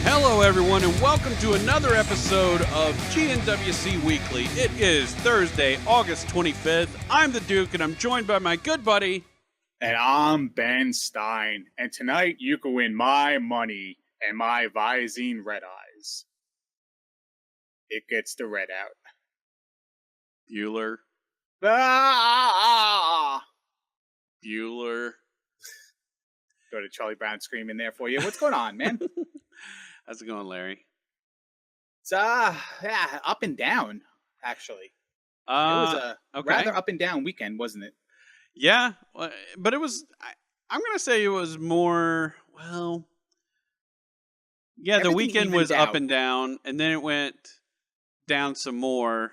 Hello, everyone, and welcome to another episode of GnWC Weekly. It is Thursday, August 25th. I'm the Duke, and I'm joined by my good buddy. And I'm Ben Stein. And tonight you can win my money and my Visine red eyes. It gets the red out. Bueller. Ah! Bueller. Go to Charlie Brown screaming there for you. What's going on, man? How's it going, Larry? It's up and down, actually. It was a rather up and down weekend, wasn't it? Yeah, but it was, I'm going to say it was more, well, yeah, the weekend was up and down, and then it went down some more,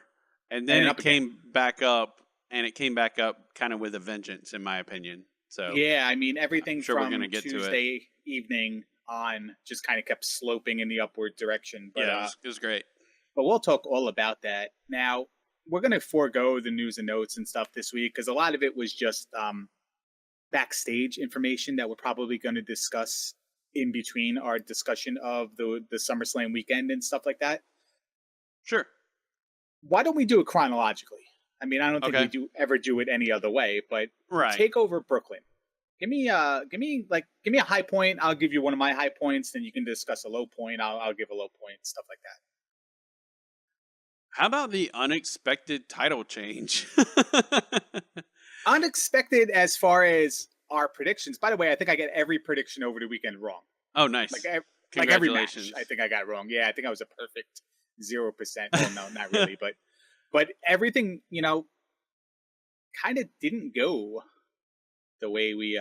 and then it came back up, and it came back up kind of with a vengeance, in my opinion. So yeah, I mean, everything sure from Tuesday evening on just kind of kept sloping in the upward direction. But, yeah, it was great. But we'll talk all about that. Now, we're going to forego the news and notes and stuff this week because a lot of it was just backstage information that we're probably going to discuss in between our discussion of the SummerSlam weekend and stuff like that. Sure. Why don't we do it chronologically? I mean, I don't think we ever do it any other way, but take over Brooklyn. Give me a high point. I'll give you one of my high points. Then you can discuss a low point. I'll give a low point, stuff like that. How about the unexpected title change? Unexpected as far as our predictions. By the way, I think I get every prediction over the weekend wrong. Oh, nice. Like every match, I think I got wrong. Yeah, I think I was a perfect 0%. Well, no, not really, but everything, kind of didn't go the way we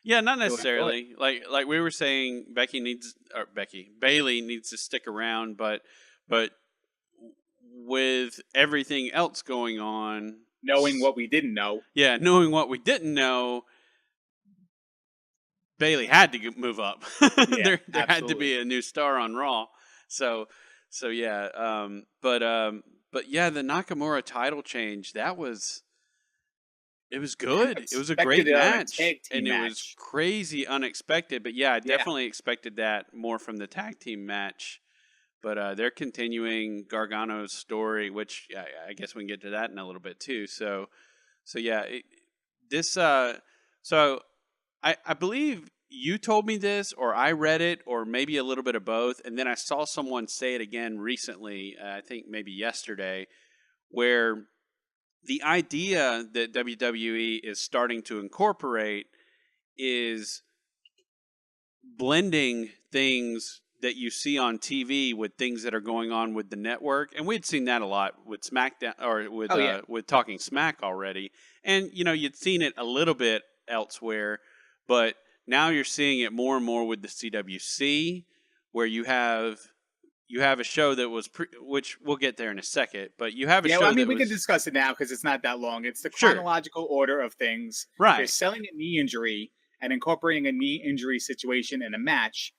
yeah, not necessarily. Like we were saying, Bailey needs to stick around, but with everything else going on, knowing what we didn't know, Bailey had to move up. Yeah, there had to be a new star on Raw. So yeah, but yeah, the Nakamura title change, it was good. It was a great match, and it was crazy unexpected. But yeah, I definitely expected that more from the tag team match. But they're continuing Gargano's story, which I guess we can get to that in a little bit too. So yeah, so I believe you told me this, or I read it, or maybe a little bit of both, and then I saw someone say it again recently. I think maybe yesterday, where the idea that WWE is starting to incorporate is blending things that you see on TV with things that are going on with the network. And we'd seen that a lot with SmackDown, or with Talking Smack already. And, you'd seen it a little bit elsewhere, but now you're seeing it more and more with the CWC, where you have a show that was, which we'll get there in a second, but you have a show. Yeah, I mean, we can discuss it now because it's not that long. It's the chronological order of things. Right. They're selling a knee injury and incorporating a knee injury situation in a match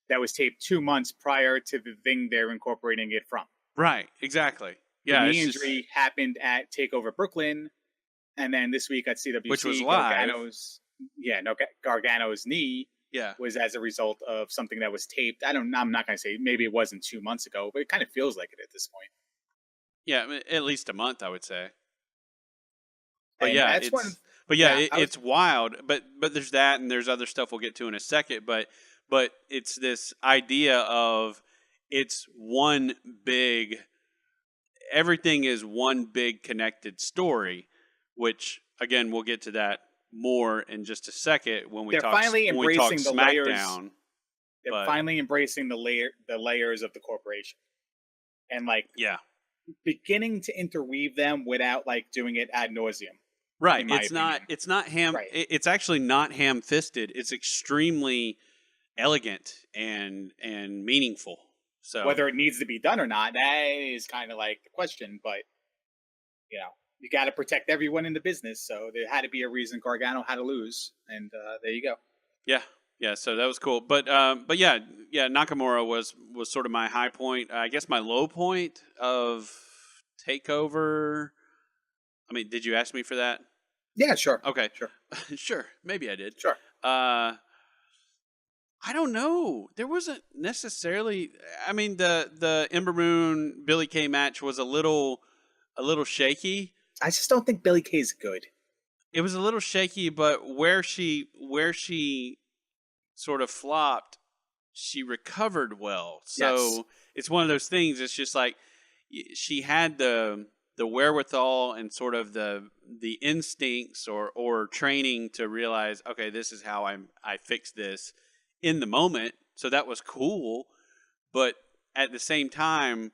that was taped 2 months prior to the thing they're incorporating it from. Right, exactly. Yeah, the knee injury happened at TakeOver Brooklyn, and then this week at CWC, which was live. Gargano's knee was as a result of something that was taped. I'm not going to say, maybe it wasn't 2 months ago, but it kind of feels like it at this point. Yeah, at least a month, I would say. But it's wild. But there's that, and there's other stuff we'll get to in a second. But it's this idea of everything is one big connected story, which again we'll get to that more in just a second when we talk SmackDown. They're finally embracing the layers of the corporation, and beginning to interweave them without doing it ad nauseum. Right. It's not ham. Right. It's actually not ham-fisted. It's extremely elegant and meaningful. So whether it needs to be done or not, that is kind of the question. But you got to protect everyone in the business, so there had to be a reason Gargano had to lose, and there you go. Yeah. So that was cool. But yeah, Nakamura was sort of my high point. I guess my low point of TakeOver. I mean, did you ask me for that? Yeah, sure. Okay, sure. Maybe I did. Sure. I don't know. There wasn't necessarily. I mean, the Ember Moon Billy Kay match was a little shaky. I just don't think Billy Kay's good. It was a little shaky, but where she sort of flopped, she recovered well. So Yes. it's one of those things. It's just like she had the wherewithal and sort of the instincts or training to realize, okay, this is how I fix this in the moment. So that was cool, but at the same time,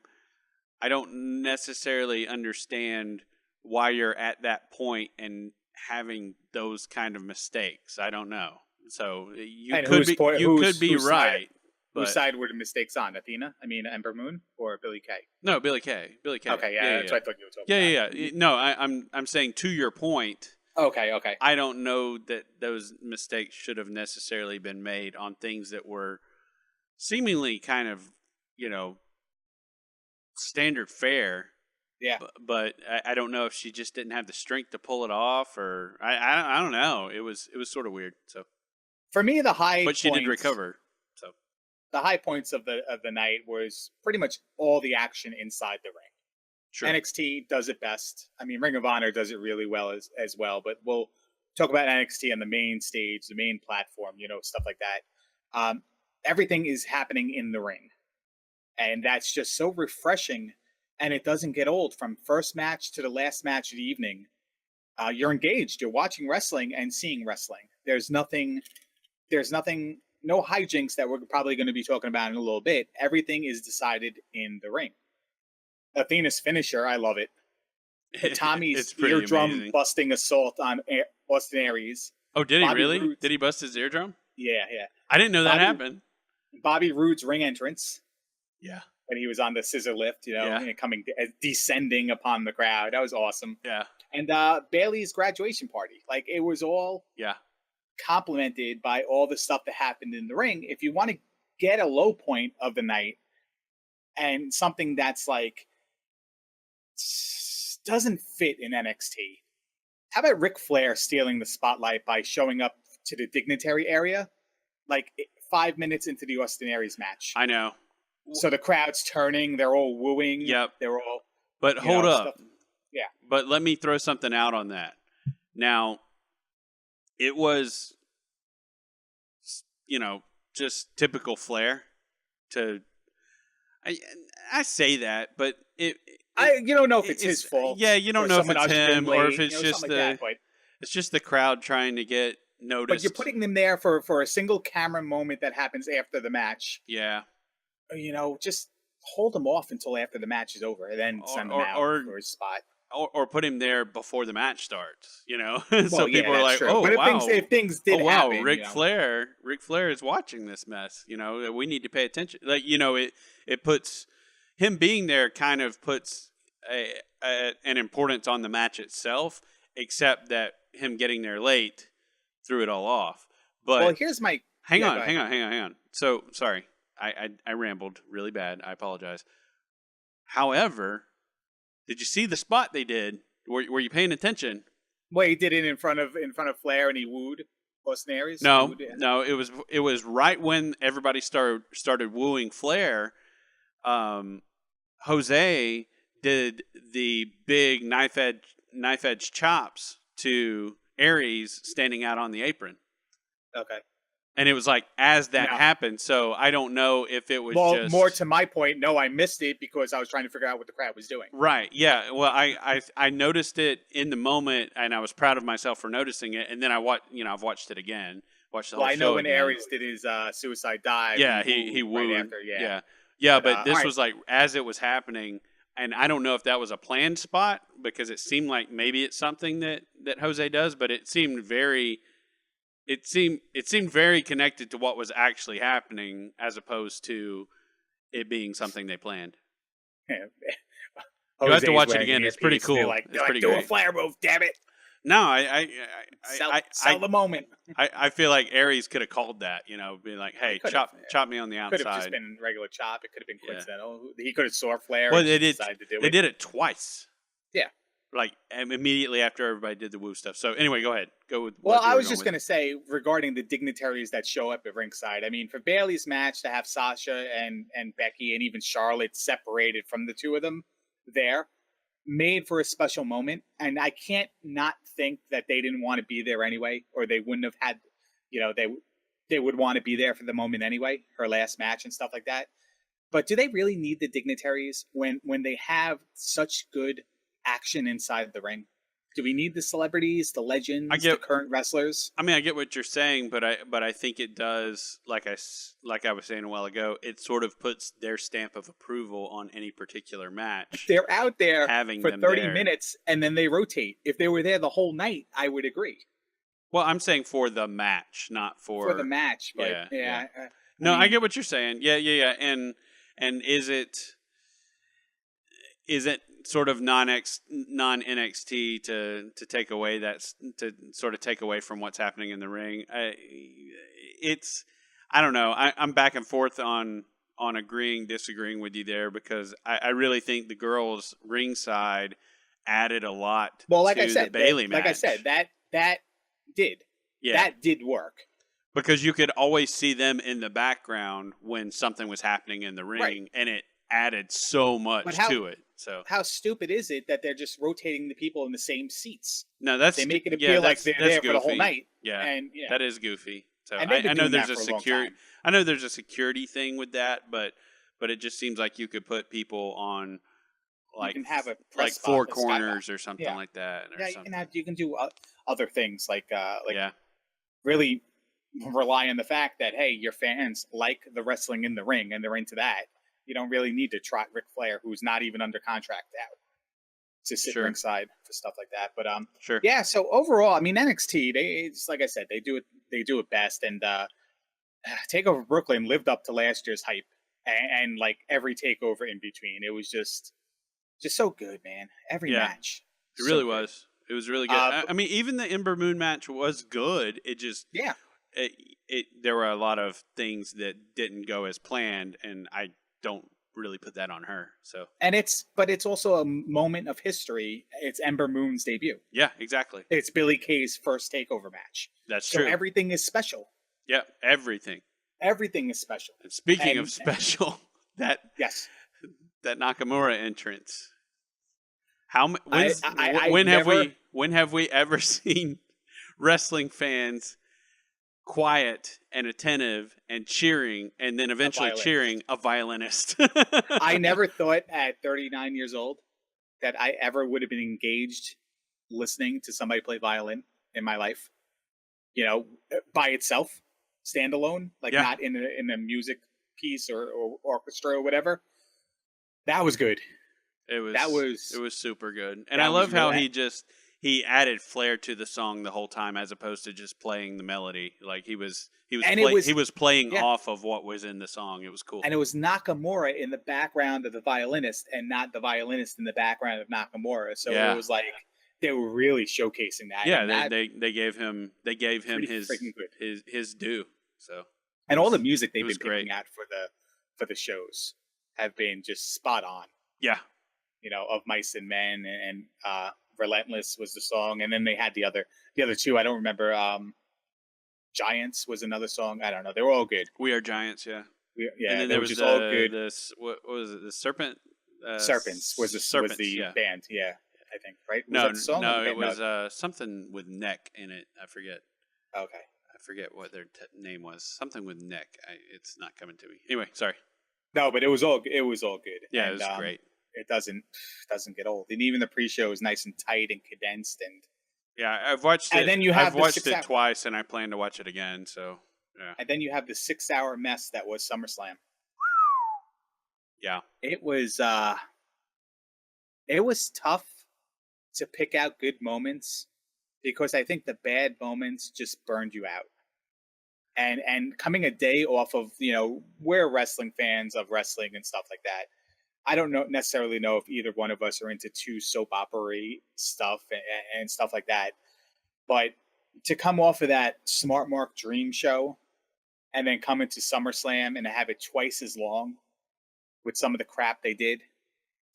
I don't necessarily understand why you're at that point and having those kind of mistakes. I don't know. So And whose point? you could be Whose right. Whose But side were the mistakes on? Athena? I mean, Ember Moon or Billy Kay? no, Billy Kay. Billy Kay. Okay, yeah, that's what I thought you were talking about. Yeah. No, I'm saying to your point. Okay. I don't know that those mistakes should have necessarily been made on things that were seemingly kind of, you know, standard fare. Yeah. But I don't know if she just didn't have the strength to pull it off, or I don't know. It was sort of weird. So For me, the high but she did points, recover. So the high points of the night was pretty much all the action inside the ring. sure. NXT does it best. I mean, Ring of Honor does it really well as well. But we'll talk about NXT on the main stage, the main platform, stuff like that. Everything is happening in the ring, and that's just so refreshing. And it doesn't get old. From first match to the last match of the evening, you're engaged. You're watching wrestling and seeing wrestling. There's nothing. No hijinks that we're probably going to be talking about in a little bit. Everything is decided in the ring. Athena's finisher, I love it. Tommy's eardrum amazing. busting assault on Austin Aries. Oh, did he Bobby really? Roode's, Did he bust his eardrum? Yeah. I didn't know that happened. Bobby Roode's ring entrance. Yeah. When he was on the scissor lift, Yeah. descending upon the crowd. That was awesome. Yeah. And Bailey's graduation party. Like, it was all complemented by all the stuff that happened in the ring. If you want to get a low point of the night and something that's like doesn't fit in NXT, how about Ric Flair stealing the spotlight by showing up to the dignitary area like 5 minutes into the Austin Aries match? I know. So the crowd's turning, they're all wooing. Yep. They're all. But hold up. Stuff. Yeah. But let me throw something out on that. Now, it was, just typical Flair to. I say that, but you don't know if it's his fault. Yeah, you don't know if it's him or if it's just it's just the crowd trying to get noticed. But you're putting them there for a single camera moment that happens after the match. Yeah. Just hold him off until after the match is over, and then send him out for his spot. Or put him there before the match starts, Well, so people are like, true. "Oh, but wow!" If things did happen, Ric Flair is watching this mess. We need to pay attention. Like, it puts him being there kind of puts an importance on the match itself, except that him getting there late threw it all off. But here's my hang on. So sorry. I rambled really bad. I apologize. However, did you see the spot they did? Were you paying attention? Well, he did it in front of Flair, and he wooed Austin Aries. No. It was right when everybody started wooing Flair. Jose did the big knife edge chops to Aries standing out on the apron. Okay. And it was like as that happened, so I don't know if it was just more to my point. No, I missed it because I was trying to figure out what the crowd was doing. Right? Yeah. Well, I noticed it in the moment, and I was proud of myself for noticing it. And then I've watched it again. Watched the whole show. I know when again. Aries did his suicide dive. Yeah, he wooed. Right after, yeah. But this was like as it was happening, and I don't know if that was a planned spot because it seemed like maybe it's something that Jose does, but it seemed very. It seemed very connected to what was actually happening, as opposed to it being something they planned. Yeah. You have to watch it again. It's pretty cool. It's pretty do great. a Flair move, damn it! No, I sell the moment. I feel like Aries could have called that, being like, "Hey, chop me on the outside." Could have just been regular chop. It could have been coincidental. He could have saw Flair. Well, they did it twice. Yeah. like immediately after everybody did the woo stuff. So anyway, go ahead. Go with Well, what you I were was going just with. going to say regarding the dignitaries that show up at ringside. I mean, for Bailey's match to have Sasha and Becky and even Charlotte separated from the two of them there made for a special moment. And I can't not think that they didn't want to be there anyway, or they wouldn't have had, they would want to be there for the moment anyway, her last match and stuff like that. But do they really need the dignitaries when they have such good action inside the ring? Do we need the celebrities, the legends, the current wrestlers? I mean, I get what you're saying, but I think it does. Like I was saying a while ago, it sort of puts their stamp of approval on any particular match. They're out there having for them 30 there. minutes and then they rotate. If they were there the whole night, I would agree. Well, I'm saying for the match, not for the match. But yeah. No, I get what you're saying. Yeah. And is it sort of non NXT to take away to sort of take away from what's happening in the ring? I don't know. I'm back and forth on disagreeing with you there, because I really think the girls ringside added a lot. Well, like to I said, the Bailey match. Like I said, that did work. Because you could always see them in the background when something was happening in the ring, right. And it added so much to it. So how stupid is it that they're just rotating the people in the same seats? No, they make it appear like they're there goofy. For the whole night. Yeah, and that is goofy. So I know there's a security thing with that, but it just seems like you could put people on like you can have a four corners or something like that. You can do other things like really rely on the fact that hey, your fans like the wrestling in the ring and they're into that. You don't really need to trot Ric Flair, who's not even under contract out, to sit ringside for stuff like that. But yeah. So overall, I mean, NXT, it's like I said, they do it best. And Takeover Brooklyn lived up to last year's hype, and like every takeover in between, it was just so good, man. Every match, it really was. It was really good. I mean, even the Ember Moon match was good. It just there were a lot of things that didn't go as planned, and I don't really put that on her. So but it's also a moment of history. It's Ember Moon's debut. Yeah, exactly. It's Billie Kay's first takeover match. That's true. So everything is special. Yeah, everything is special. And speaking of special, that Nakamura entrance. When have we ever seen wrestling fans quiet and attentive and cheering, and then eventually cheering a violinist? I never thought at 39 years old that I ever would have been engaged listening to somebody play violin in my life. By itself, standalone, not in a music piece or orchestra or whatever. That was good. It was super good, and I love how he added flair to the song the whole time, as opposed to just playing the melody. Like he was playing off of what was in the song. It was cool. And it was Nakamura in the background of the violinist, and not the violinist in the background of Nakamura. So it was like they were really showcasing that. Yeah, they gave him his due. So and all the music they've been picking out for the shows have been just spot on. Yeah, of Mice and Men and Relentless was the song, and then they had the other two. I don't remember. Giants was another song. I don't know. They were all good. We Are Giants, yeah. And then there was just all good. What was it? The Serpent. Serpents was the band. Yeah, I think right. Was no, that the song it was something with neck in it. I forget. Okay. I forget what their name was. Something with neck. It's not coming to me. Anyway, sorry. No, but it was all good. Yeah, it was great. It doesn't get old, and even the pre-show is nice and tight and condensed. And yeah, I've watched it. And then I've watched it twice, and I plan to watch it again. So yeah. And then you have the 6-hour mess that was SummerSlam. Yeah, it was tough to pick out good moments, because I think the bad moments just burned you out. And coming a day off of, we're wrestling fans of wrestling and stuff like that. I don't necessarily know if either one of us are into too soap opera-y stuff and stuff like that. But to come off of that Smart Mark Dream show and then come into SummerSlam and have it twice as long with some of the crap they did,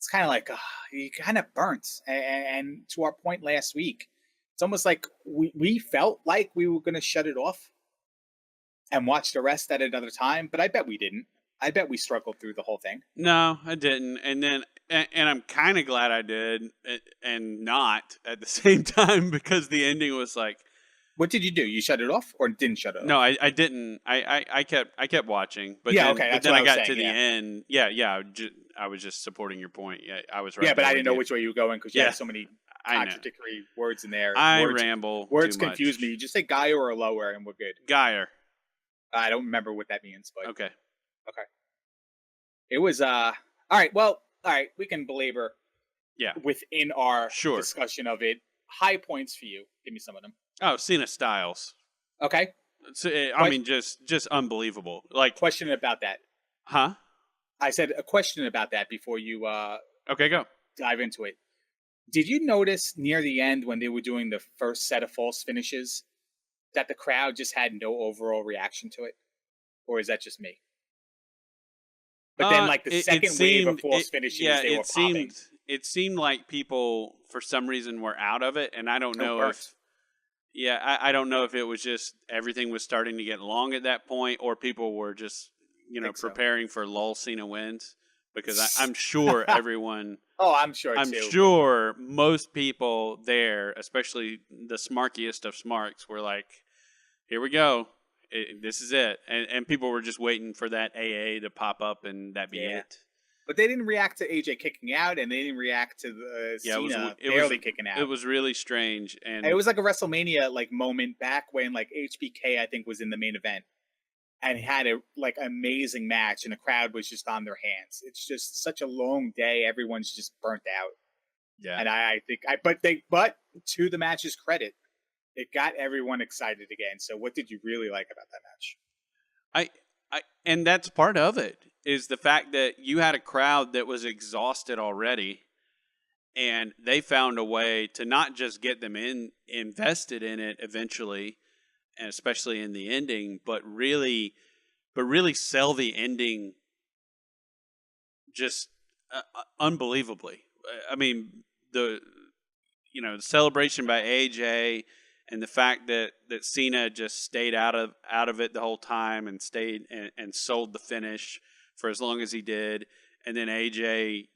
it's kind of like you kind of burnt. And to our point last week, it's almost like we felt like we were going to shut it off and watch the rest at another time, but I bet we didn't. I bet we struggled through the whole thing. No, I didn't. And I'm kind of glad I did, and not at the same time, because the ending was like, What did you do? You shut it off or didn't shut it no, off? I didn't. I kept watching, but Yeah, then okay, but that's then what I I was got saying. to the Yeah, end. Yeah. I was just supporting your point. Yeah, I was right yeah, but there I with didn't know you. which way you were going because you Yeah, had so many I know. contradictory words in there. I Words, ramble too words confuse me. much. You just say Gaia or lower, and we're good. Geyer. I don't remember what that means, but Okay. okay. It was all right. Well, all right. We can belabor Yeah. within our Sure. discussion of it. High points for you. Give me some of them. Oh, Cena Styles. Okay. So, I mean, just unbelievable. Like, Question about that. huh? I said a question about that before you Okay, go. dive into it. Did you notice near the end when they were doing the first set of false finishes that the crowd just had no overall reaction to it? Or is that just me? But then, like the second wave of false finishes, they were popping. It seemed like people, for some reason, were out of it, and I don't know Burnt. if. Yeah, I don't know if it was just everything was starting to get long at that point, or people were just, preparing for lull Cena wins, because I'm sure everyone. Oh, I'm sure I'm too. sure most people there, especially the smarkiest of smarks, were like, "Here we go, this is it," and people were just waiting for that AA to pop up, and that be it. But they didn't react to AJ kicking out, and they didn't react to the Cena barely kicking out. It was really strange, and it was like a WrestleMania like moment back when like HBK I think was in the main event and had a like amazing match, and the crowd was just on their hands. It's just such a long day; everyone's just burnt out. Yeah, and I think but to the match's credit, it got everyone excited again. So, what did you really like about that match? And that's part of it, is the fact that you had a crowd that was exhausted already, and they found a way to not just get them invested in it eventually, and especially in the ending, but really sell the ending just unbelievably. I mean, the celebration by AJ, and the fact that Cena just stayed out of it the whole time, and stayed and sold the finish for as long as he did, and then AJ,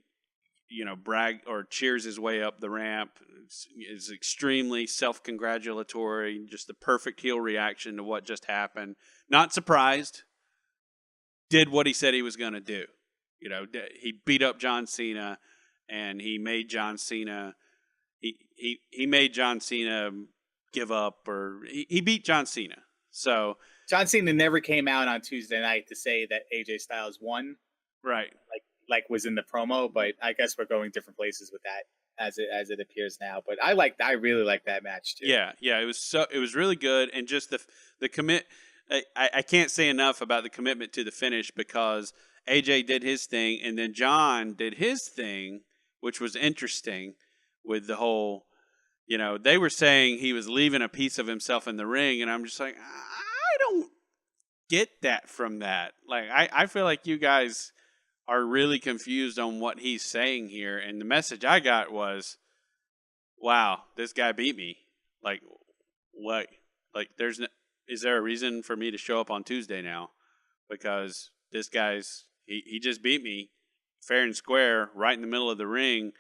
brag or cheers his way up the ramp, is extremely self-congratulatory, just the perfect heel reaction to what just happened. Not surprised. Did what he said he was going to do. He beat up John Cena, and he made John Cena. He made John Cena give up, or he beat John Cena. So John Cena never came out on Tuesday night to say that AJ Styles won. Right. Like was in the promo, but I guess we're going different places with that as it appears now. But I really like that match too. Yeah, it was really good, and just the commit. I can't say enough about the commitment to the finish, because AJ did his thing, and then John did his thing, which was interesting with the whole. They were saying he was leaving a piece of himself in the ring, and I'm just like, I don't get that from that. Like, I feel like you guys are really confused on what he's saying here, and the message I got was, wow, this guy beat me. Like, what? Like, is there a reason for me to show up on Tuesday now? Because this guy's, he just beat me fair and square right in the middle of the ring.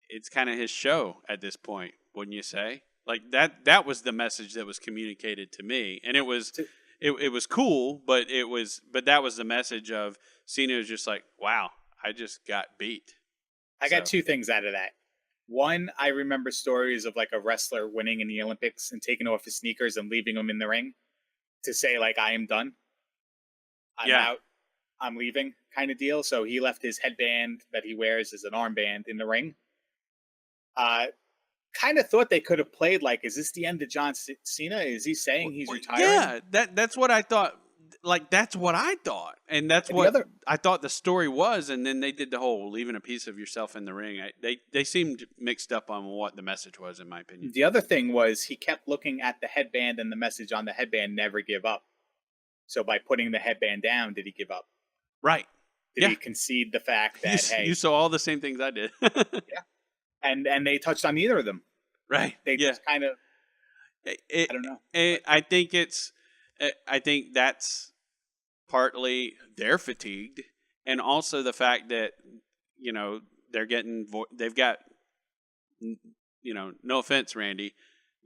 It's kind of his show at this point, wouldn't you say? Like, that was the message that was communicated to me, and it was cool, but that was the message of Cena was just like, wow, I just got beat. I got two things out of that. One, I remember stories of like a wrestler winning in the Olympics and taking off his sneakers and leaving them in the ring to say like, I am done. I'm out. I'm leaving kind of deal. So he left his headband that he wears as an armband in the ring. Kind of thought they could have played like, is this the end of John Cena? Is he saying he's retiring? Yeah, that's what I thought. Like, that's what I thought, and that's what I thought the story was. And then they did the whole leaving a piece of yourself in the ring. They seemed mixed up on what the message was, in my opinion. The other thing was he kept looking at the headband, and the message on the headband, never give up. So by putting the headband down, did he give up? Right. Did Yeah. he concede the fact You that, you hey, saw all the same things I did. yeah, and they touched on neither of them. Right. They Yeah. just kind of, It, I don't know, but I think it's. I think that's partly they're fatigued, and also the fact that they're getting they've got no offense, Randy,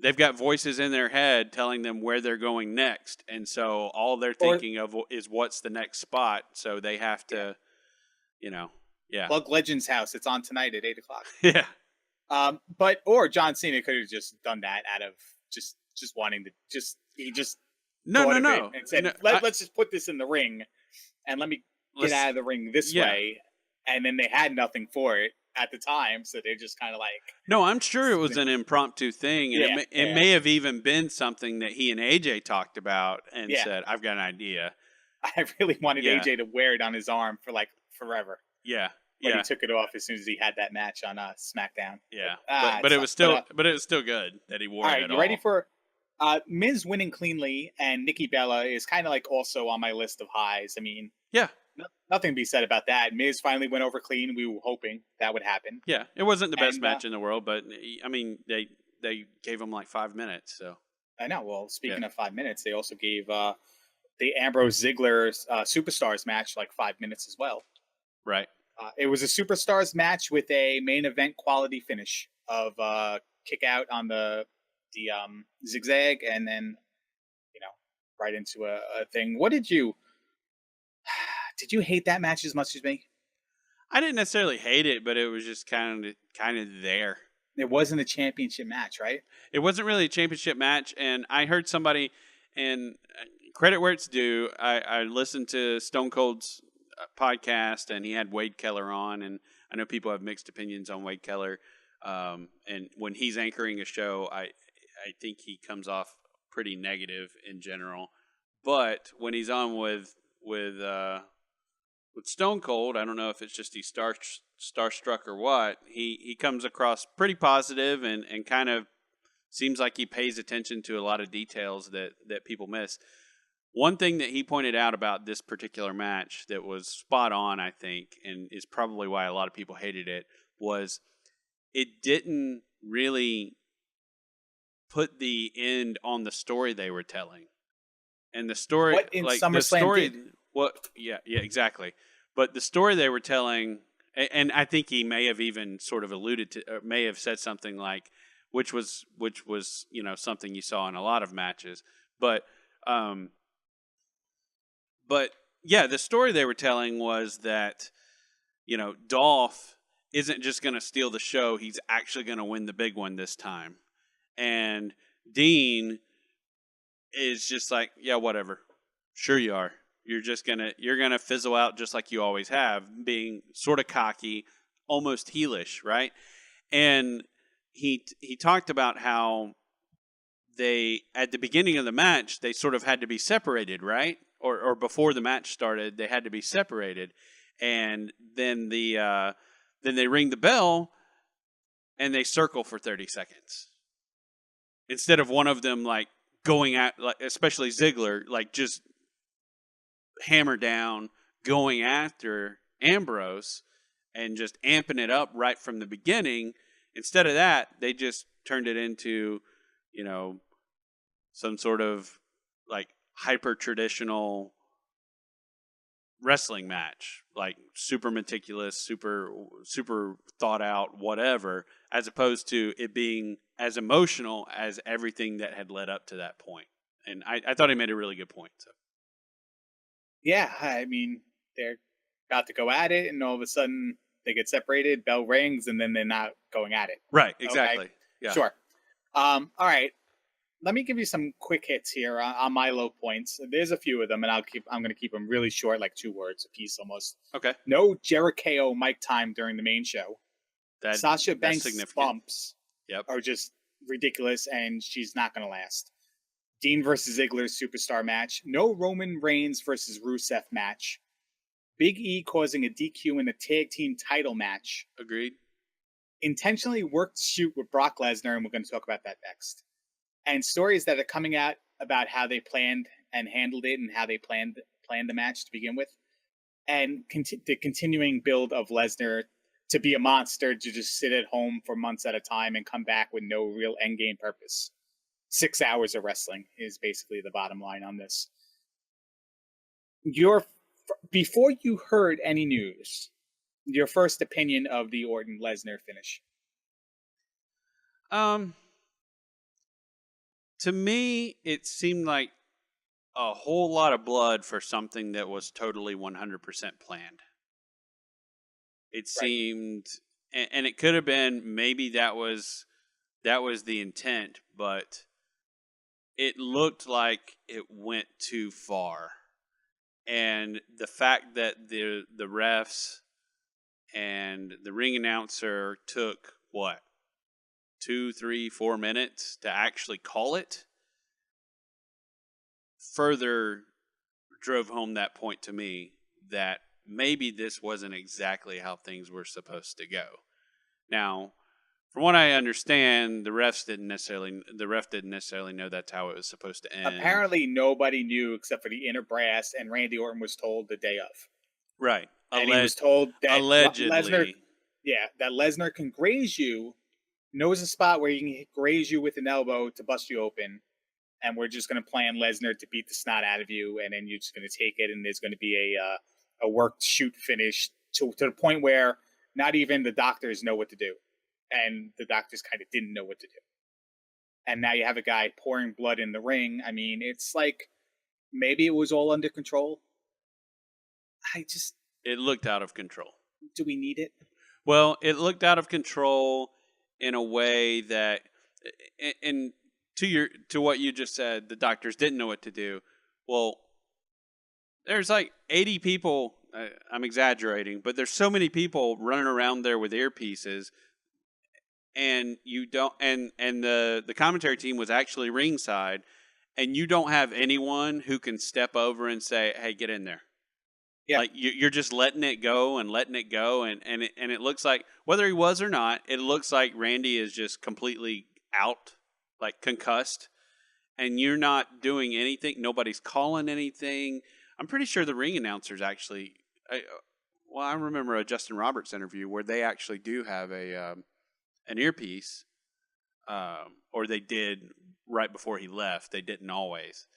they've got voices in their head telling them where they're going next, and so all they're or thinking of is what's the next spot. So they have yeah, to, yeah, plug Legends House. It's on tonight at 8 o'clock. yeah. But or John Cena could have just done that out of just wanting to he just No, thought no, of it no, and no. said, let's just put this in the ring and let me get Let's, out of the ring this yeah. way. And then they had nothing for it at the time, so they're just kind of like, No, I'm sure it was an impromptu thing, and yeah, it may have even been something that he and AJ talked about and yeah. said, "I've got an idea." I really wanted Yeah, AJ to wear it on his arm for like forever, yeah, but he yeah, took it off as soon as he had that match on SmackDown. But, yeah. it But it was sucked. But still good that he all wore it right, at you ready all. for Miz winning cleanly and Nikki Bella is kind of like also on my list of highs. I mean, Yeah, nothing to be said about that. Miz finally went over clean. We were hoping that would happen. yeah. It wasn't the best And match in the world, but I mean, they gave him like 5 minutes. So I know. Well, yeah, speaking of 5 minutes, they also gave the Ambrose Ziggler Superstars match like 5 minutes as well. right. It was a Superstars match with a main event quality finish of kick out on the zigzag and then right into a thing. What did you hate that match as much as me? I didn't necessarily hate it, but it was just kind of there. It wasn't a championship match, right? It wasn't really a championship match, and I heard somebody, and credit where it's due. I listened to Stone Cold's podcast, and he had Wade Keller on, and I know people have mixed opinions on Wade Keller. And when he's anchoring a show, I think he comes off pretty negative in general. But when he's on with Stone Cold, I don't know if it's just he's starstruck or what. He comes across pretty positive and kind of seems like he pays attention to a lot of details that people miss. One thing that he pointed out about this particular match that was spot on, I think, and is probably why a lot of people hated it, was it didn't really put the end on the story they were telling. And the story, What in like the SummerSlam story, did? yeah, exactly. But the story they were telling, and I think he may have even sort of alluded to, or may have said something like, which was something you saw in a lot of matches, but um, but yeah, the story they were telling was that Dolph isn't just going to steal the show; he's actually going to win the big one this time, and Dean is just like, yeah, whatever. Sure you are. You're gonna fizzle out just like you always have, being sort of cocky, almost heelish, right? And he talked about how they at the beginning of the match they sort of had to be separated, right? Or before the match started, they had to be separated, and then then they ring the bell and they circle for 30 seconds instead of one of them like going at, like especially Ziggler, like just hammer down going after Ambrose and just amping it up right from the beginning. Instead of that, they just turned it into, some sort of like hyper traditional wrestling match, like super meticulous, super thought out, whatever, as opposed to it being as emotional as everything that had led up to that point. And I thought he made a really good point. So. Yeah, I mean, they're about to go at it, and all of a sudden they get separated, bell rings, and then they're not going at it. Right, Okay, exactly. Yeah. sure. All right. Let me give you some quick hits here on my low points. There's a few of them, and I'm going to keep them really short, like 2 words a piece almost. Okay. No Jericho mic time during the main show. Sasha Banks' bumps are just ridiculous, and she's not going to last. Dean versus Ziggler superstar match. No Roman Reigns versus Rusev match. Big E causing a DQ in the tag team title match. Agreed. Intentionally worked shoot with Brock Lesnar, and we're going to talk about that next. And stories that are coming out about how they planned and handled it and how they planned the match to begin with. and the continuing build of Lesnar to be a monster to just sit at home for months at a time and come back with no real end game purpose. 6 hours of wrestling is basically the bottom line on this. Your Before you heard any news, your first opinion of the Orton Lesnar finish. Um, to me, it seemed like a whole lot of blood for something that was totally 100% planned. It Right. seemed, and it could have been maybe that was the intent, but it looked like it went too far. And the fact that the refs and the ring announcer took what, 2, 3, 4 minutes to actually call it, further drove home that point to me that maybe this wasn't exactly how things were supposed to go. Now, from what I understand, the ref didn't necessarily know that's how it was supposed to end. Apparently, nobody knew except for the inner brass, and Randy Orton was told the day of. Right. And he was told that allegedly. that Lesnar can graze you, knows a spot where he can graze you with an elbow to bust you open, and we're just going to plan Lesnar to beat the snot out of you, and then you're just going to take it, and there's going to be a worked shoot finish to the point where not even the doctors know what to do. And the doctors kind of didn't know what to do. And now you have a guy pouring blood in the ring. I mean, it's like maybe it was all under control. It looked out of control. Do we need it? Well, it looked out of control in a way that, and to what you just said, the doctors didn't know what to do. Well, there's like 80 people. I'm exaggerating, but there's so many people running around there with earpieces. And you don't, and the commentary team was actually ringside, and you don't have anyone who can step over and say, "Hey, get in there." Yeah. Like you're just letting it go, and it looks like, whether he was or not, it looks like Randy is just completely out, like concussed, and you're not doing anything. Nobody's calling anything. I'm pretty sure the ring announcers actually. I remember a Justin Roberts interview where they actually do have an earpiece, or they did right before he left. They didn't always.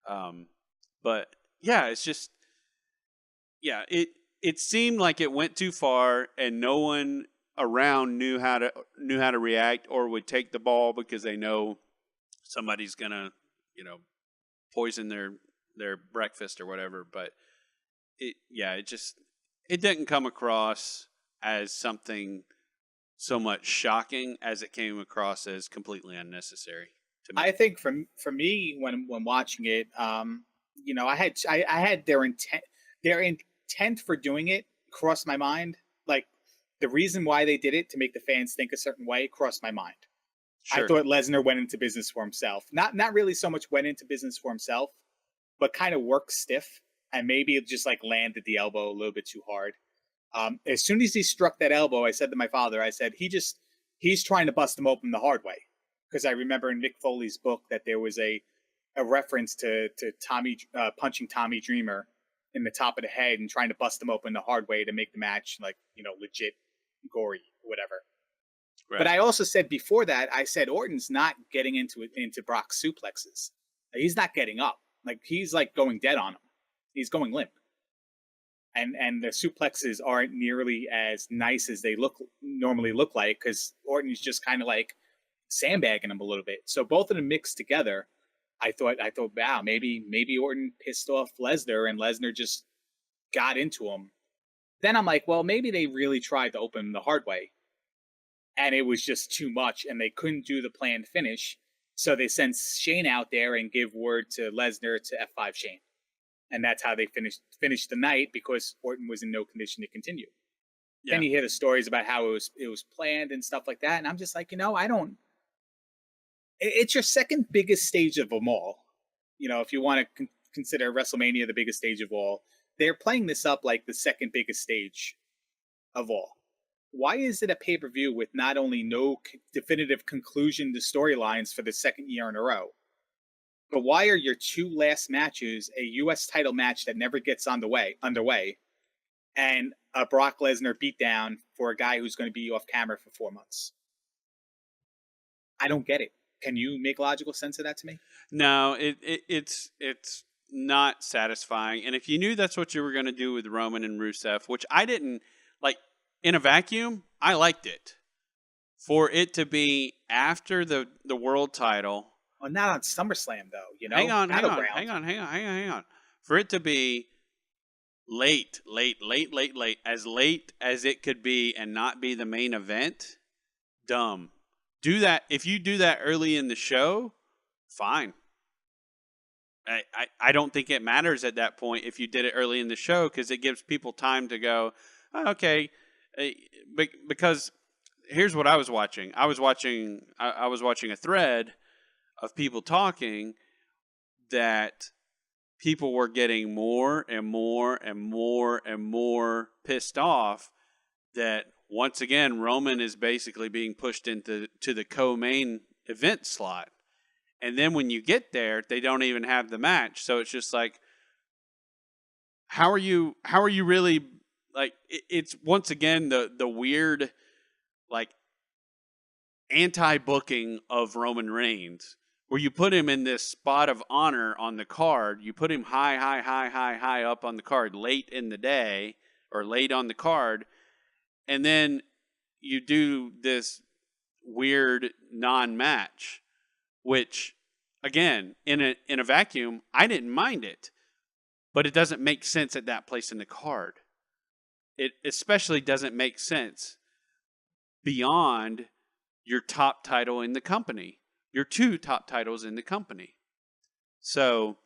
But yeah, it's just, yeah, it seemed like it went too far, and no one around knew how to react or would take the ball because they know somebody's gonna, poison their breakfast or whatever. But it didn't come across as something so much shocking as it came across as completely unnecessary to me. I think for me, when watching it, I had their intent for doing it crossed my mind. Like the reason why they did it, to make the fans think a certain way, crossed my mind. Sure. I thought Lesnar went into business for himself. Not really so much went into business for himself, but kind of worked stiff, and maybe it just like landed the elbow a little bit too hard. As soon as he struck that elbow, I said to my father, I said, he's trying to bust him open the hard way. Because I remember in Mick Foley's book that there was a reference to Tommy punching Tommy Dreamer in the top of the head and trying to bust him open the hard way to make the match legit gory, whatever. Right. But I also said before that, I said Orton's not getting into Brock's suplexes. He's not getting up. Like he's like going dead on him. He's going limp. And the suplexes aren't nearly as nice as they normally look like, because Orton's just kind of like sandbagging him a little bit. So both of them mixed together, I thought, wow, maybe Orton pissed off Lesnar and Lesnar just got into him. Then I'm like, well, maybe they really tried to open him the hard way, and it was just too much, and they couldn't do the planned finish. So they sent Shane out there and give word to Lesnar to F5 Shane. And that's how they finished the night, because Orton was in no condition to continue. Yeah. Then you hear the stories about how it was planned and stuff like that, and I'm just like, I don't. It's your second biggest stage of them all. If you want to consider WrestleMania the biggest stage of all, they're playing this up like the second biggest stage of all. Why is it a pay-per-view with not only no definitive conclusion to storylines for the second year in a row, but why are your two last matches a U.S. title match that never gets underway, and a Brock Lesnar beatdown for a guy who's going to be off camera for 4 months. I don't get it. Can you make logical sense of that to me? No, it's not satisfying. And if you knew that's what you were going to do with Roman and Rusev, which I didn't like in a vacuum, I liked it. For it to be after the world title. Well, not on SummerSlam though, you know. Hang on. For it to be late, as late as it could be and not be the main event, dumb. Do that. If you do that early in the show, fine. I don't think it matters at that point if you did it early in the show because it gives people time to go, oh, okay, because here's what I was watching. I was watching a thread of people talking that people were getting more and more and more and more pissed off that once again Roman is basically being pushed into the co-main event slot. And then when you get there, they don't even have the match. So it's just like, how are you really like? It's once again the weird like anti-booking of Roman Reigns, where you put him in this spot of honor on the card. You put him high up on the card late in the day or late on the card, and then you do this weird non-match, which again in a vacuum I didn't mind it, but it doesn't make sense at that place in the card. It especially doesn't make sense beyond your top title in the company, your two top titles in the company. So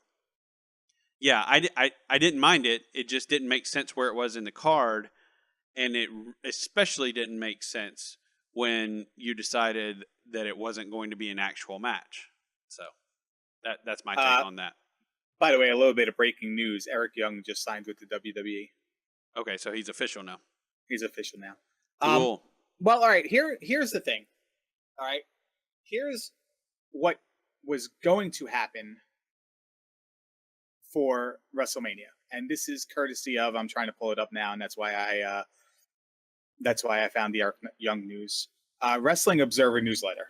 yeah, I didn't mind it. It just didn't make sense where it was in the card, and it especially didn't make sense when you decided that it wasn't going to be an actual match. So that's my take on that. By the way, a little bit of breaking news. Eric Young just signed with the WWE. Okay, so he's official now. He's official now. Cool. Well, all right, here's the thing. All right, here's what was going to happen for WrestleMania. And this is courtesy of, I'm trying to pull it up now, and that's why I found the Eric Young news. Wrestling Observer newsletter.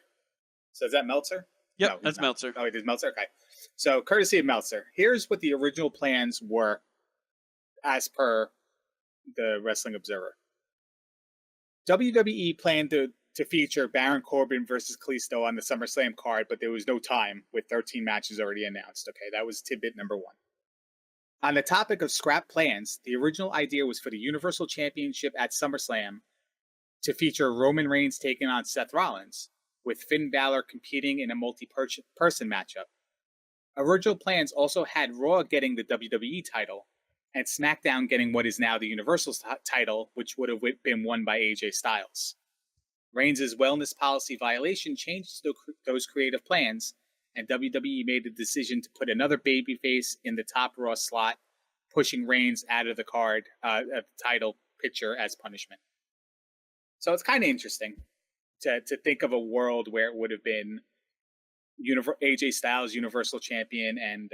So is that Meltzer? Yep, no, that's Meltzer. Oh, it is Meltzer? Okay. So courtesy of Meltzer. Here's what the original plans were as per the Wrestling Observer. WWE planned to feature Baron Corbin versus Kalisto on the SummerSlam card, but there was no time with 13 matches already announced. Okay, that was tidbit number one. On the topic of scrap plans, the original idea was for the Universal Championship at SummerSlam to feature Roman Reigns taking on Seth Rollins, with Finn Balor competing in a multi-person matchup. Original plans also had Raw getting the WWE title, and SmackDown getting what is now the Universal title, which would have been won by AJ Styles. Reigns' wellness policy violation changed those creative plans, and WWE made the decision to put another babyface in the top Raw slot, pushing Reigns out of the card, the title picture as punishment. So it's kind of interesting to think of a world where it would have been AJ Styles Universal Champion and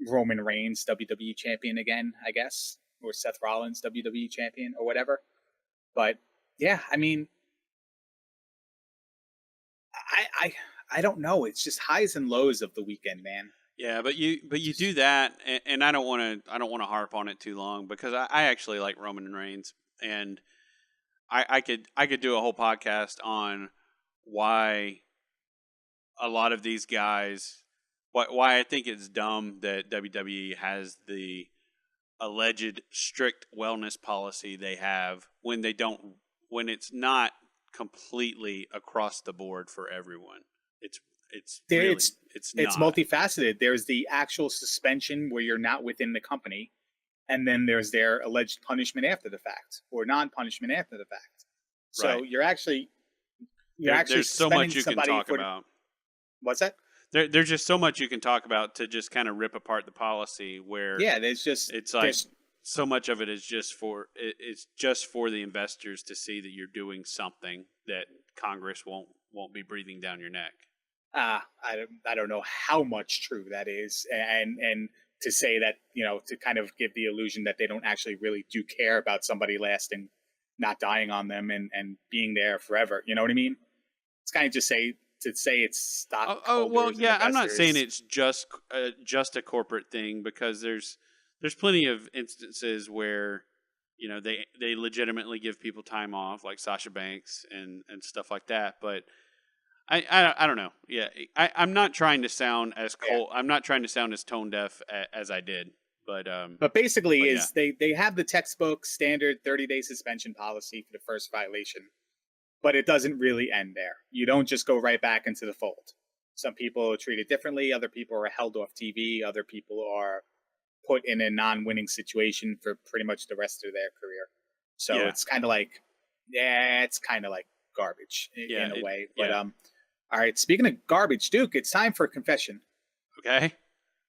Roman Reigns WWE Champion again, I guess, or Seth Rollins WWE Champion or whatever. But yeah, I mean, I don't know. It's just highs and lows of the weekend, man. Yeah, but you do that, and I don't want to harp on it too long because I actually like Roman Reigns, and I could do a whole podcast on why a lot of these guys, why I think it's dumb that WWE has the alleged strict wellness policy they have when it's not completely across the board for everyone. It's multifaceted. There's the actual suspension where you're not within the company, and then there's their alleged punishment after the fact or non-punishment after the fact. So right. There's so much you can talk about. What's that? There's just so much you can talk about to just kind of rip apart the policy where it's like so much of it is just for the investors to see that you're doing something that Congress won't be breathing down your neck. I don't know how much true that is, and to say that, to kind of give the illusion that they don't actually really do care about somebody lasting, not dying on them and being there forever. You know what I mean? It's kind of just say it's stockholders. Well, yeah. I'm not saying investors. it's just a corporate thing, because there's plenty of instances where they legitimately give people time off, like Sasha Banks and stuff like that. But I don't know. Yeah, I'm not trying to sound as cold. I'm not trying to sound as tone deaf as I did. But basically, yeah. they have the textbook standard 30-day suspension policy for the first violation, but it doesn't really end there. You don't just go right back into the fold. Some people are treated differently. Other people are held off TV. Other people are put in a non-winning situation for pretty much the rest of their career. So it's kind of like, it's kind of like garbage in a way. But all right. Speaking of garbage, Duke, it's time for a confession. Okay.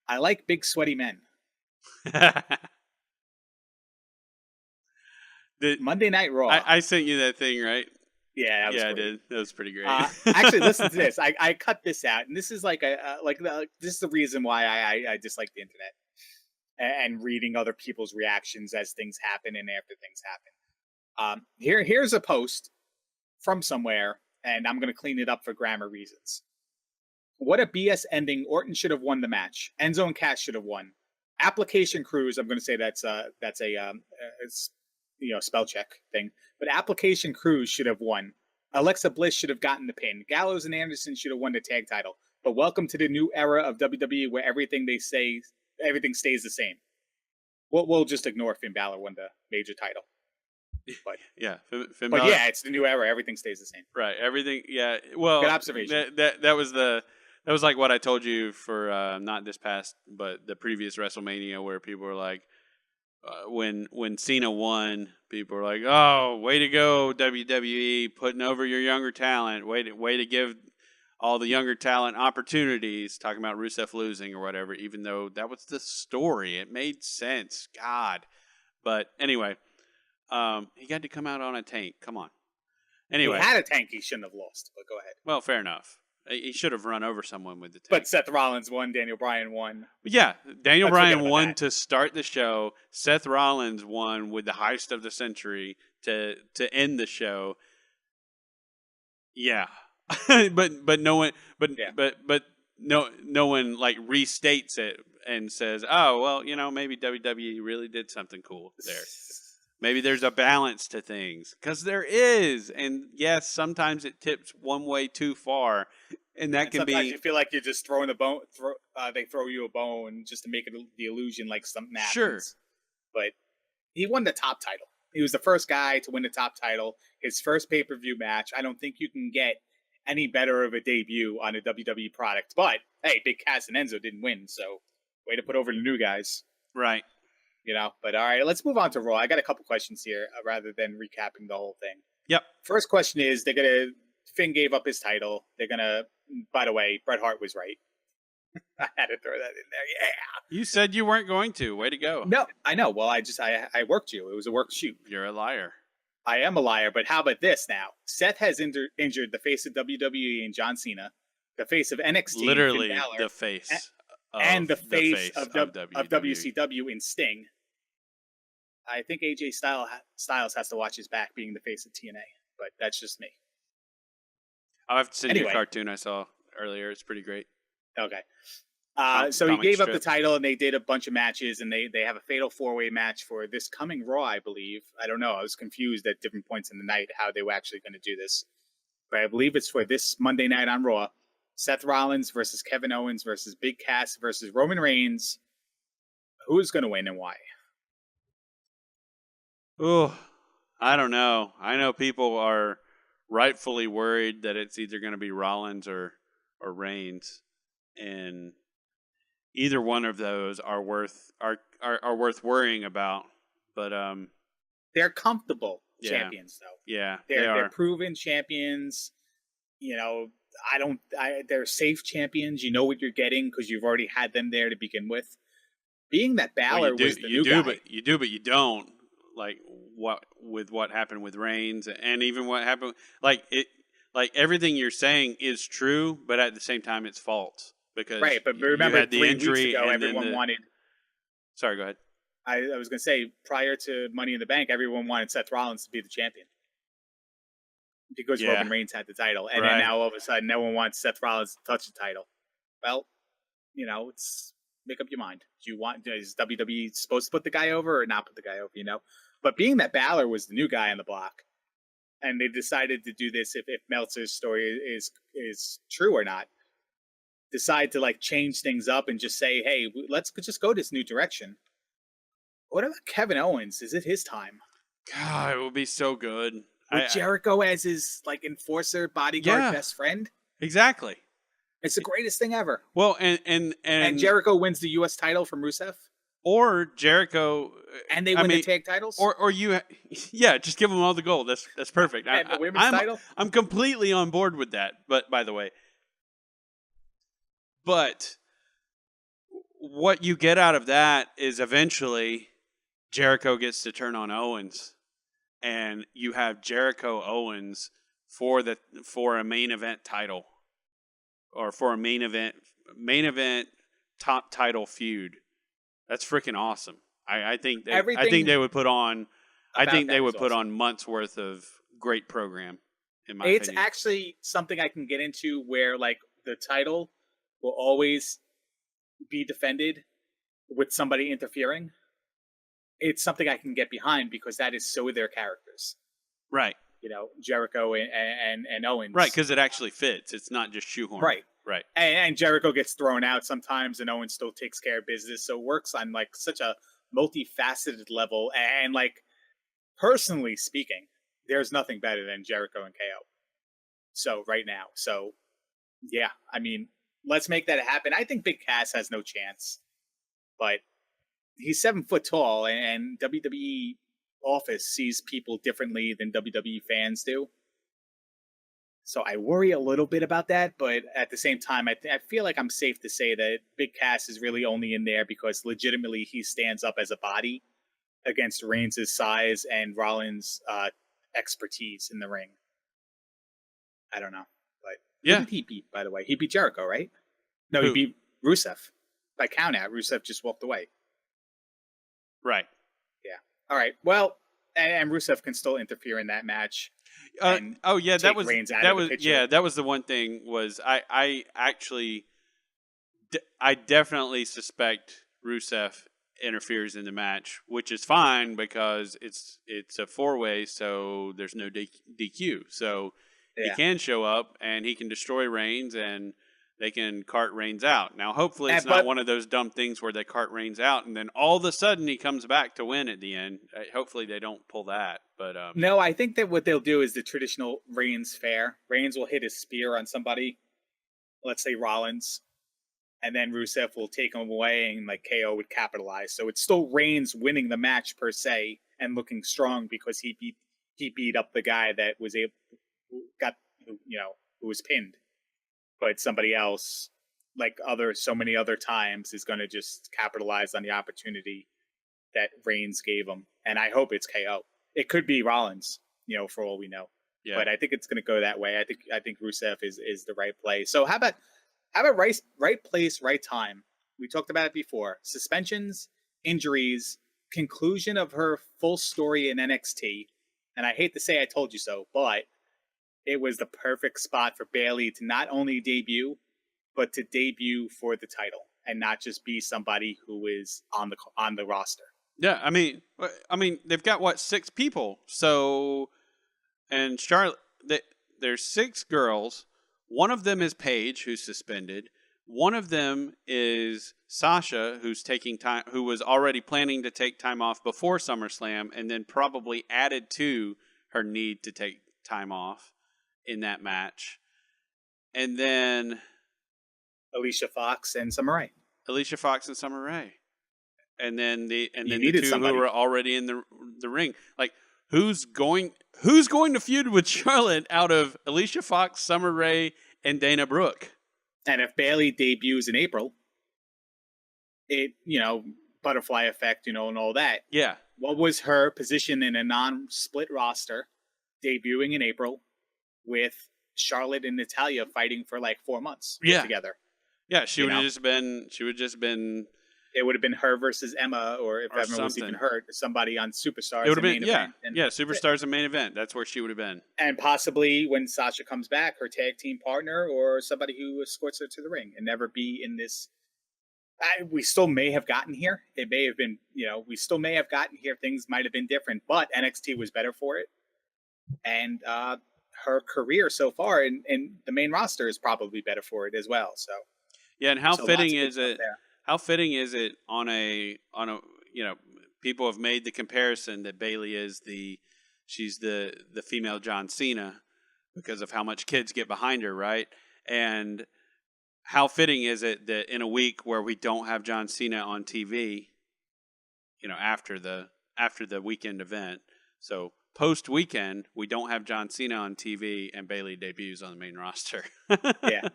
I like big sweaty men. Monday Night Raw. I sent you that thing, right? Yeah, I did. That was pretty great. Actually, listen to this. I cut this out, and this is like this is the reason why I dislike the internet and reading other people's reactions as things happen and after things happen. Here's a post from somewhere, and I'm going to clean it up for grammar reasons. What a BS ending. Orton should have won the match. Enzo and Cass should have won. Application Crews, I'm going to say that's a spell check thing. But Application Crews should have won. Alexa Bliss should have gotten the pin. Gallows and Anderson should have won the tag title. But welcome to the new era of WWE where everything stays the same. We'll just ignore Finn Balor won the major title. But yeah, Finn Balor, it's the new era. Everything stays the same. Right. Everything. Yeah. Well, good observation. That was like what I told you for not this past, but the previous WrestleMania, where people were like, when Cena won, people were like, "Oh, way to go, WWE, putting over your younger talent. Way to give all the younger talent opportunities." Talking about Rusev losing or whatever, even though that was the story, it made sense. God, but anyway, he got to come out on a tank. Come on. Anyway, he had a tank. He shouldn't have lost. But go ahead. Well, fair enough. He should have run over someone with the tank. But Seth Rollins won. Daniel Bryan won. Yeah, Daniel Bryan won to start the show. Seth Rollins won with the heist of the century to end the show. Yeah, but no one no one like restates it and says, "Oh, well, maybe WWE really did something cool there." Maybe there's a balance to things, because there is, and yes, sometimes it tips one way too far, and that can be. Sometimes you feel like you're just throwing a bone. They throw you a bone just to make it the illusion like something happens. Sure, but he won the top title. He was the first guy to win the top title. His first pay-per-view match. I don't think you can get any better of a debut on a WWE product. But hey, Big Cass and Enzo didn't win, so way to put over the new guys. Right. But all right, let's move on to Raw. I got a couple questions here rather than recapping the whole thing. Yep. First question is, Finn gave up his title. By the way, Bret Hart was right. I had to throw that in there. Yeah. You said you weren't going to. Way to go. No, I know. Well, I worked you. It was a work shoot. You're a liar. I am a liar, but how about this now? Seth has injured the face of WWE and John Cena, the face of NXT, literally Finn Balor, the face. And the face of WCW in Sting. I think AJ Styles has to watch his back being the face of TNA, but that's just me. I'll have to send you a cartoon I saw earlier. It's pretty great. Okay. So he gave up the title, and they did a bunch of matches, and they have a fatal 4-way match for this coming Raw, I believe. I don't know. I was confused at different points in the night how they were actually going to do this. But I believe it's for this Monday night on Raw. Seth Rollins versus Kevin Owens versus Big Cass versus Roman Reigns. Who's going to win and why? Oh, I don't know. I know people are rightfully worried that it's either going to be Rollins or Reigns, and either one of those are worth worrying about. But they're comfortable champions, though. Yeah, they're proven champions. They're safe champions. You know what you're getting because you've already had them there to begin with. Being that Balor was the new guy. But you don't. Like what happened with Reigns, and even what happened, like everything you're saying is true, but at the same time it's false, because right. But remember, you had the 3 injury weeks ago, and everyone wanted Sorry, go ahead. I was going to say, prior to Money in the Bank, everyone wanted Seth Rollins to be the champion because Yeah. Roman Reigns had the title. And Right. then now all of a sudden, no one wants Seth Rollins to touch the title. Well, it's make up your mind. Is WWE supposed to put the guy over or not put the guy over, But being that Balor was the new guy on the block, and they decided to do this if Meltzer's story is true or not, decide to like change things up and just say, hey, let's just go this new direction. What about Kevin Owens? Is it his time? God, it would be so good. With Jericho as his like enforcer, bodyguard, best friend? Exactly. It's the greatest thing ever. Well, and Jericho wins the U.S. title from Rusev? Or Jericho, and they win the tag titles, or just give them all the gold. That's perfect. And the women's title. I'm completely on board with that. But by the way, what you get out of that is eventually Jericho gets to turn on Owens, and you have Jericho Owens for a main event title, or for a main event top title feud. That's freaking awesome. I think they would put on months worth of great program. In my opinion, it's actually something I can get into where like the title will always be defended with somebody interfering. It's something I can get behind because that is so their characters, right? Jericho and Owens, right? Because it actually fits. It's not just shoehorned, right? Right. And Jericho gets thrown out sometimes, and Owens still takes care of business. So it works on like such a multifaceted level. And like personally speaking, there's nothing better than Jericho and KO. So right now, yeah, I mean, let's make that happen. I think Big Cass has no chance, but he's 7 foot tall, and WWE office sees people differently than WWE fans do. So I worry a little bit about that, but at the same time, I feel like I'm safe to say that Big Cass is really only in there because legitimately he stands up as a body against Reigns' size and Rollins' expertise in the ring. I don't know, but who did he beat, by the way? He beat Jericho, right? No, he beat Rusev. By count out, Rusev just walked away. Right. Yeah. All right. Well, and Rusev can still interfere in that match. That was the one thing was I definitely suspect Rusev interferes in the match, which is fine because it's a 4-way, so there's no DQ. So he can show up and he can destroy Reigns and they can cart Reigns out. Now, hopefully it's not one of those dumb things where they cart Reigns out and then all of a sudden he comes back to win at the end. Hopefully they don't pull that. But no, I think that what they'll do is the traditional Reigns fare. Reigns will hit his spear on somebody, let's say Rollins, and then Rusev will take him away and like KO would capitalize. So it's still Reigns winning the match per se and looking strong because he beat up the guy that was who was pinned. But somebody else, like so many other times, is going to just capitalize on the opportunity that Reigns gave him. And I hope it's KO. It could be Rollins, for all we know. Yeah. But I think it's going to go that way. I think Rusev is the right play. So how about right place, right time? We talked about it before. Suspensions, injuries, conclusion of her full story in NXT. And I hate to say I told you so, but it was the perfect spot for Bayley to not only debut, but to debut for the title and not just be somebody who is on the roster. Yeah, I mean, they've got 6 people. So, and Charlotte, there's 6 girls. One of them is Paige, who's suspended. One of them is Sasha, who's taking time, who was already planning to take time off before SummerSlam, and then probably added to her need to take time off in that match. And then Alicia Fox and Summer Rae. And then the 2 who were already in the ring. Like who's going to feud with Charlotte out of Alicia Fox, Summer Rae, and Dana Brooke? And if Bayley debuts in April, it butterfly effect, and all that. Yeah. What was her position in a non-split roster debuting in April with Charlotte and Natalya fighting for like 4 months together? Yeah, she would have just been It would have been her versus Emma, or if or Emma was even something. hurt, somebody on It Superstars would have and been, main yeah, event. And yeah. that's it. Superstars and main event. That's where she would have been. And possibly when Sasha comes back, her tag team partner or somebody who escorts her to the ring, and never be in this. We still may have gotten here. It may have been, we still may have gotten here. Things might have been different, but NXT was better for it. And her career so far in the main roster is probably better for it as well. So yeah, and how so lots fitting of good is stuff it? there. How fitting is it on a people have made the comparison that Bayley is she's the female John Cena because of how much kids get behind her, right? And how fitting is it that in a week where we don't have John Cena on TV, after the weekend event, so post weekend we don't have John Cena on TV and Bayley debuts on the main roster. Yeah,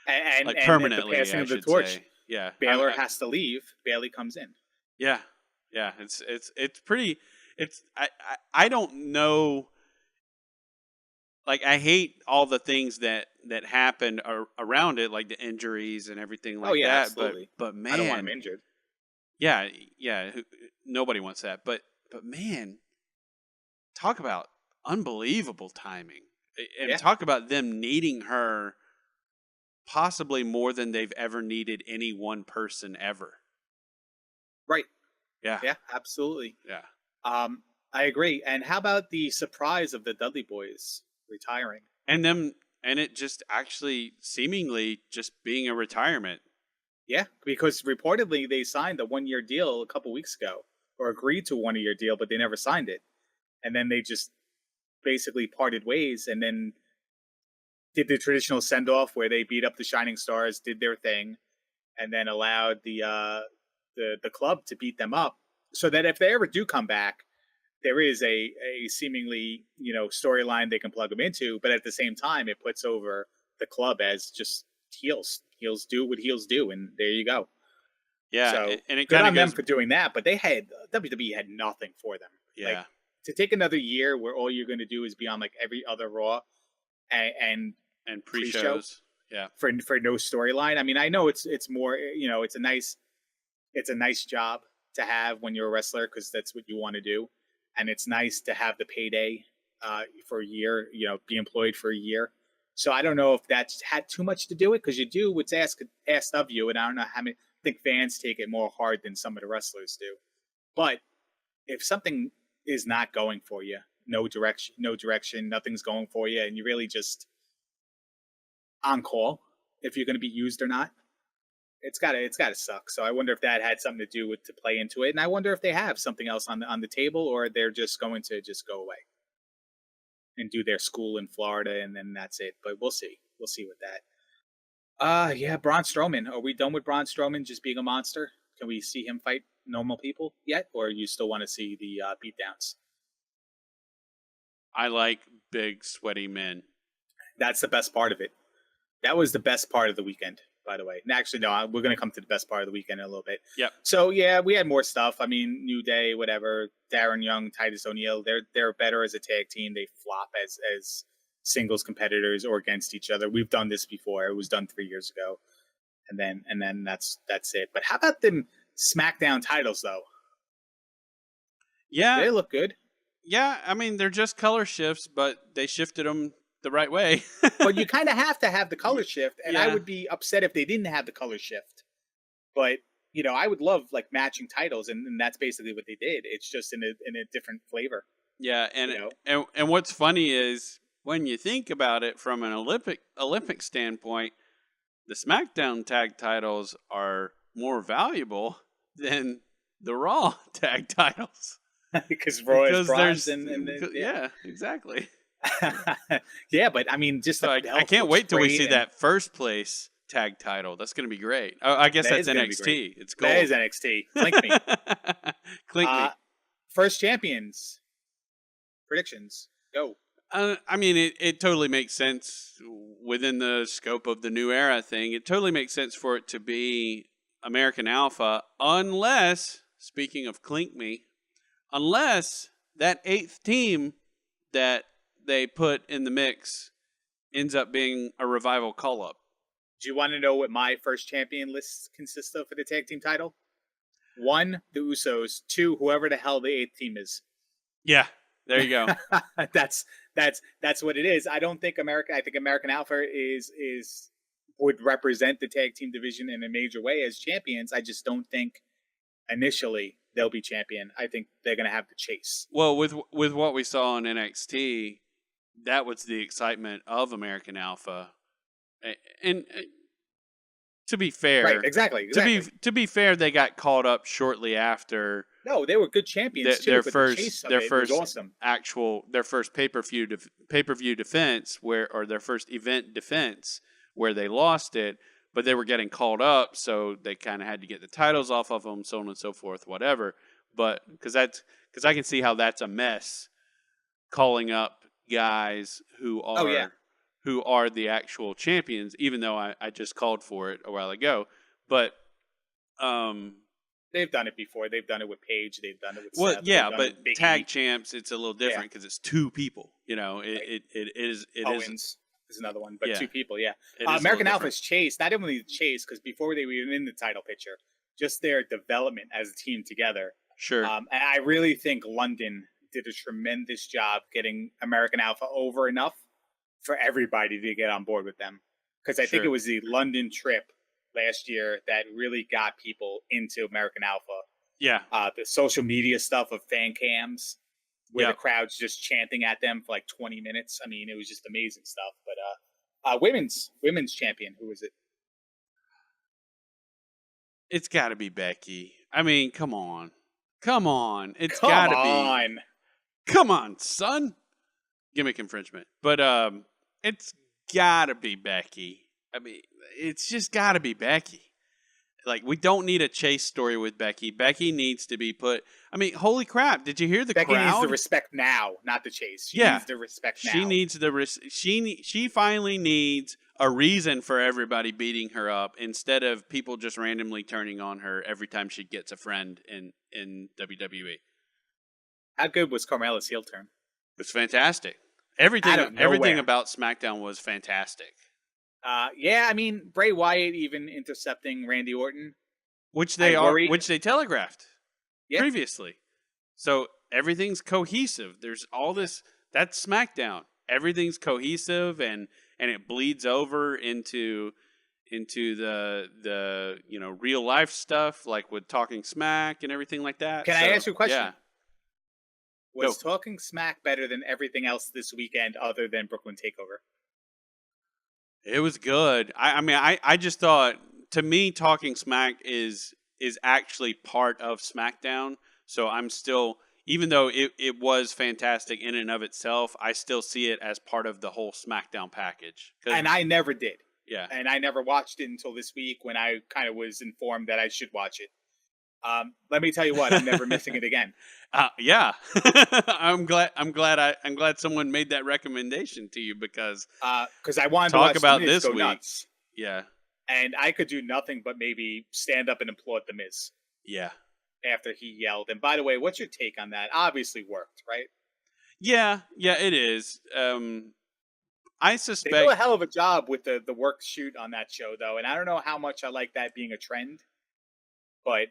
and like and permanently, the passing I of the should torch. say. Yeah, Baylor has to leave. Bayley comes in. Yeah, yeah. It's pretty. I don't know. Like I hate all the things that happened around it, like the injuries and everything like that. Absolutely. But man, I don't want him injured. Yeah, yeah. Nobody wants that. But man, talk about unbelievable timing, and talk about them needing her possibly more than they've ever needed any one person ever. Right. Yeah. Yeah, absolutely. Yeah. I agree. And how about the surprise of the Dudley Boys retiring? And it just actually seemingly just being a retirement. Yeah, because reportedly they signed a 1-year deal a couple weeks ago, or agreed to a 1-year deal, but they never signed it. And then they just basically parted ways, and then did the traditional send off where they beat up the Shining Stars, did their thing, and then allowed the club to beat them up, so that if they ever do come back, there is a seemingly storyline they can plug them into. But at the same time, it puts over the club as just heels. Heels do what heels do, and there you go. Yeah, so and it good kind on of them for doing that. But WWE had nothing for them. Yeah. Like, to take another year where all you're going to do is be on like every other Raw and pre-shows, yeah, for no storyline. I mean, I know it's more, it's a nice job to have when you're a wrestler, because that's what you want to do, and it's nice to have the payday for a year, be employed for a year. So I don't know if that's had too much to do with it, because you do what's asked of you, and I don't know how many. I think fans take it more hard than some of the wrestlers do. But if something is not going for you, no direction, nothing's going for you, and you really just on call if you're going to be used or not, it's gotta suck. So I wonder if that had something to do with to play into it, and I wonder if they have something else on the table, or they're just going to just go away and do their school in Florida, and then that's it. But we'll see with that. Yeah, Braun Strowman. Are we done with Braun Strowman just being a monster? Can we see him fight normal people yet, or you still want to see the beatdowns? I like big, sweaty men. That's the best part of it. That was the best part of the weekend, by the way. And actually, no, we're going to come to the best part of the weekend in a little bit. Yep. So, yeah, we had more stuff. I mean, New Day, whatever, Darren Young, Titus O'Neil, they're better as a tag team. They flop as singles competitors or against each other. We've done this before. It was done 3 years ago. And then that's it. But how about them SmackDown titles, though? Yeah. They look good. Yeah, I mean, they're just color shifts, but they shifted them the right way. But you kind of have to have the color shift, and I would be upset if they didn't have the color shift. But I would love like matching titles, and that's basically what they did. It's just in a different flavor. Yeah, and what's funny is when you think about it from an Olympic standpoint, the SmackDown tag titles are more valuable than the Raw tag titles. because Raw is bronze, yeah, exactly. Yeah, but I mean, just so I can't wait till we see that first place tag title. That's going to be great. Oh, I guess that's NXT. It's cool. That is NXT. Clink me. Clink me. First champions. Predictions. Go. I mean, it totally makes sense within the scope of the new era thing. It totally makes sense for it to be American Alpha, unless, speaking of Clink me, unless that eighth team that they put in the mix ends up being a Revival call-up. Do you want to know what my first champion list consists of for the tag team title? One, the Usos. Two, whoever the hell the eighth team is. Yeah, there you go. that's what it is. I don't think America. I think American Alpha is would represent the tag team division in a major way as champions. I just don't think initially they'll be champion. I think they're going to have the chase. Well, with what we saw on NXT, that was the excitement of American Alpha, and to be fair, right? Exactly. To be fair, they got caught up shortly after. No, they were good champions too. Their first awesome. Their first pay-per-view defense or their first event defense where they lost it, but they were getting called up, so they kind of had to get the titles off of them, so on and so forth, whatever. But because I can see how that's a mess, calling up guys who are the actual champions, even though I just called for it a while ago, but they've done it before. They've done it with Paige. They've done it with well, Seth. Yeah, but tag champs, it's a little different because it's two people. You know, it is. Owens is another one, but two people. Yeah, American American Alpha's chase, not only the chase, because before they were even in the title picture, just their development as a team together. Sure. And I really think London did a tremendous job getting American Alpha over enough for everybody to get on board with them. Because I think it was the London trip last year that really got people into American Alpha. Yeah. The social media stuff of fan cams where the crowd's just chanting at them for like 20 minutes. I mean, it was just amazing stuff. But women's champion, who is it? It's got to be Becky. I mean, come on. It's got to be. Come on, son. Gimmick infringement. But it's got to be Becky. I mean, it's just got to be Becky. Like, we don't need a chase story with Becky. Becky needs to be put. I mean, holy crap! Did you hear the crowd? Becky needs the respect now, not the chase. She needs the respect now. She needs she finally needs a reason for everybody beating her up instead of people just randomly turning on her every time she gets a friend in WWE. How good was Carmella's heel turn? It's fantastic. Everything about SmackDown was fantastic. Yeah, I mean, Bray Wyatt even intercepting Randy Orton, which they telegraphed previously. So everything's cohesive. There's all this. That's SmackDown. Everything's cohesive, and it bleeds over into the real life stuff, like with Talking Smack and everything like that. Can I ask you a question? Yeah. Was Talking Smack better than everything else this weekend other than Brooklyn Takeover? It was good. I just thought, to me, Talking Smack is actually part of SmackDown. So I'm still, even though it was fantastic in and of itself, I still see it as part of the whole SmackDown package. And I never did. Yeah. And I never watched it until this week when I kind of was informed that I should watch it. Let me tell you what, I'm never missing it again. Yeah, I'm glad someone made that recommendation to you because I wanted to watch about The Miz this go week. Nuts. Yeah, and I could do nothing but maybe stand up and applaud The Miz. Yeah, after he yelled. And by the way, what's your take on that? Obviously worked, right? Yeah, it is. I suspect they do a hell of a job with the work shoot on that show, though, and I don't know how much I like that being a trend, but.